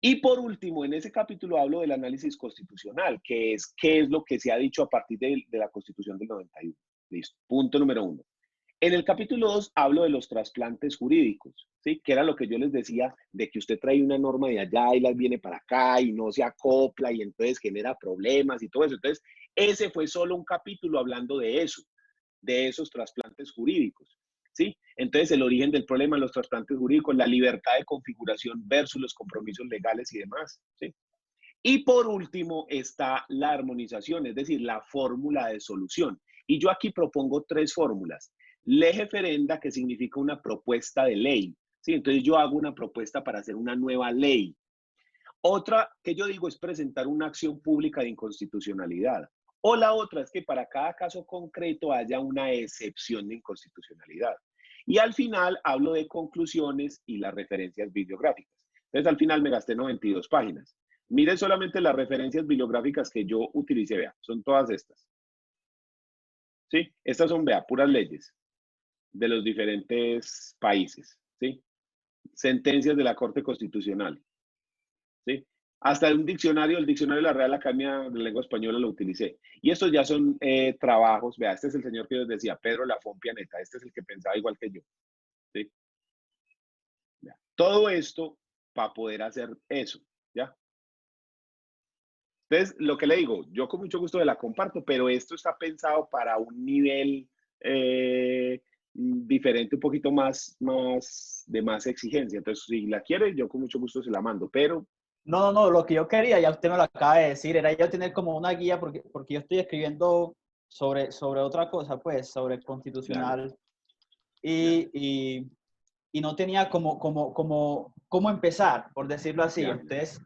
Y por último, en ese capítulo hablo del análisis constitucional, que es qué es lo que se ha dicho a partir de la Constitución del 91. Listo. Punto número 1. En el capítulo 2 hablo de los trasplantes jurídicos, ¿sí? Que era lo que yo les decía, de que usted trae una norma de allá y las viene para acá y no se acopla y entonces genera problemas y todo eso. Entonces, ese fue solo un capítulo hablando de eso, de esos trasplantes jurídicos, ¿sí? Entonces, el origen del problema de los trasplantes jurídicos, la libertad de configuración versus los compromisos legales y demás, ¿sí? Y por último está la armonización, es decir, la fórmula de solución. Y yo aquí propongo 3 fórmulas. Lege ferenda, que significa una propuesta de ley, ¿sí? Entonces yo hago una propuesta para hacer una nueva ley. Otra que yo digo es presentar una acción pública de inconstitucionalidad. O la otra es que para cada caso concreto haya una excepción de inconstitucionalidad. Y al final hablo de conclusiones y las referencias bibliográficas. Entonces al final me gasté 92 páginas. Miren solamente las referencias bibliográficas que yo utilicé, vea, son todas estas. ¿Sí? Estas son, vea, puras leyes de los diferentes países, ¿sí? Sentencias de la Corte Constitucional, ¿sí? Hasta un diccionario, el diccionario de la Real Academia de Lengua Española lo utilicé. Y estos ya son trabajos, vea, este es el señor que yo les decía, Pedro Lafón Pianeta, este es el que pensaba igual que yo, ¿sí? Vea, todo esto para poder hacer eso, ¿ya? Entonces, lo que le digo, yo con mucho gusto la comparto, pero esto está pensado para un nivel diferente, un poquito más de más exigencia. Entonces, si la quiere, yo con mucho gusto se la mando, pero... No, lo que yo quería, ya usted me lo acaba de decir, era yo tener como una guía, porque yo estoy escribiendo sobre otra cosa, pues, sobre constitucional, y no tenía cómo empezar, por decirlo así. Entonces,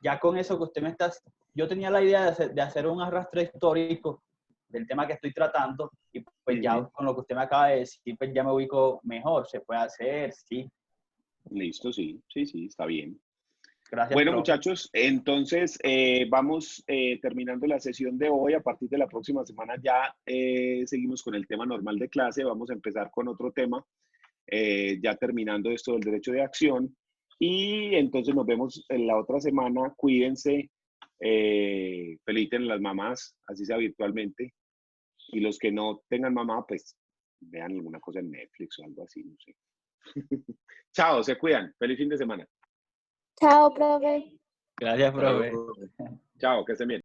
ya con eso que usted me está... Yo tenía la idea de hacer un arrastre histórico del tema que estoy tratando, y pues ya con lo que usted me acaba de decir, pues ya me ubico mejor, se puede hacer, sí. Listo, sí, está bien. Gracias, bueno, profe. muchachos, entonces vamos terminando la sesión de hoy. A partir de la próxima semana ya seguimos con el tema normal de clase. Vamos a empezar con otro tema, ya terminando esto del derecho de acción. Y entonces nos vemos en la otra semana. Cuídense, feliciten a las mamás, así sea virtualmente. Y los que no tengan mamá, pues vean alguna cosa en Netflix o algo así, no sé. Chao, se cuidan. Feliz fin de semana. Chao, profe. Gracias, profe. Chao, que estén bien.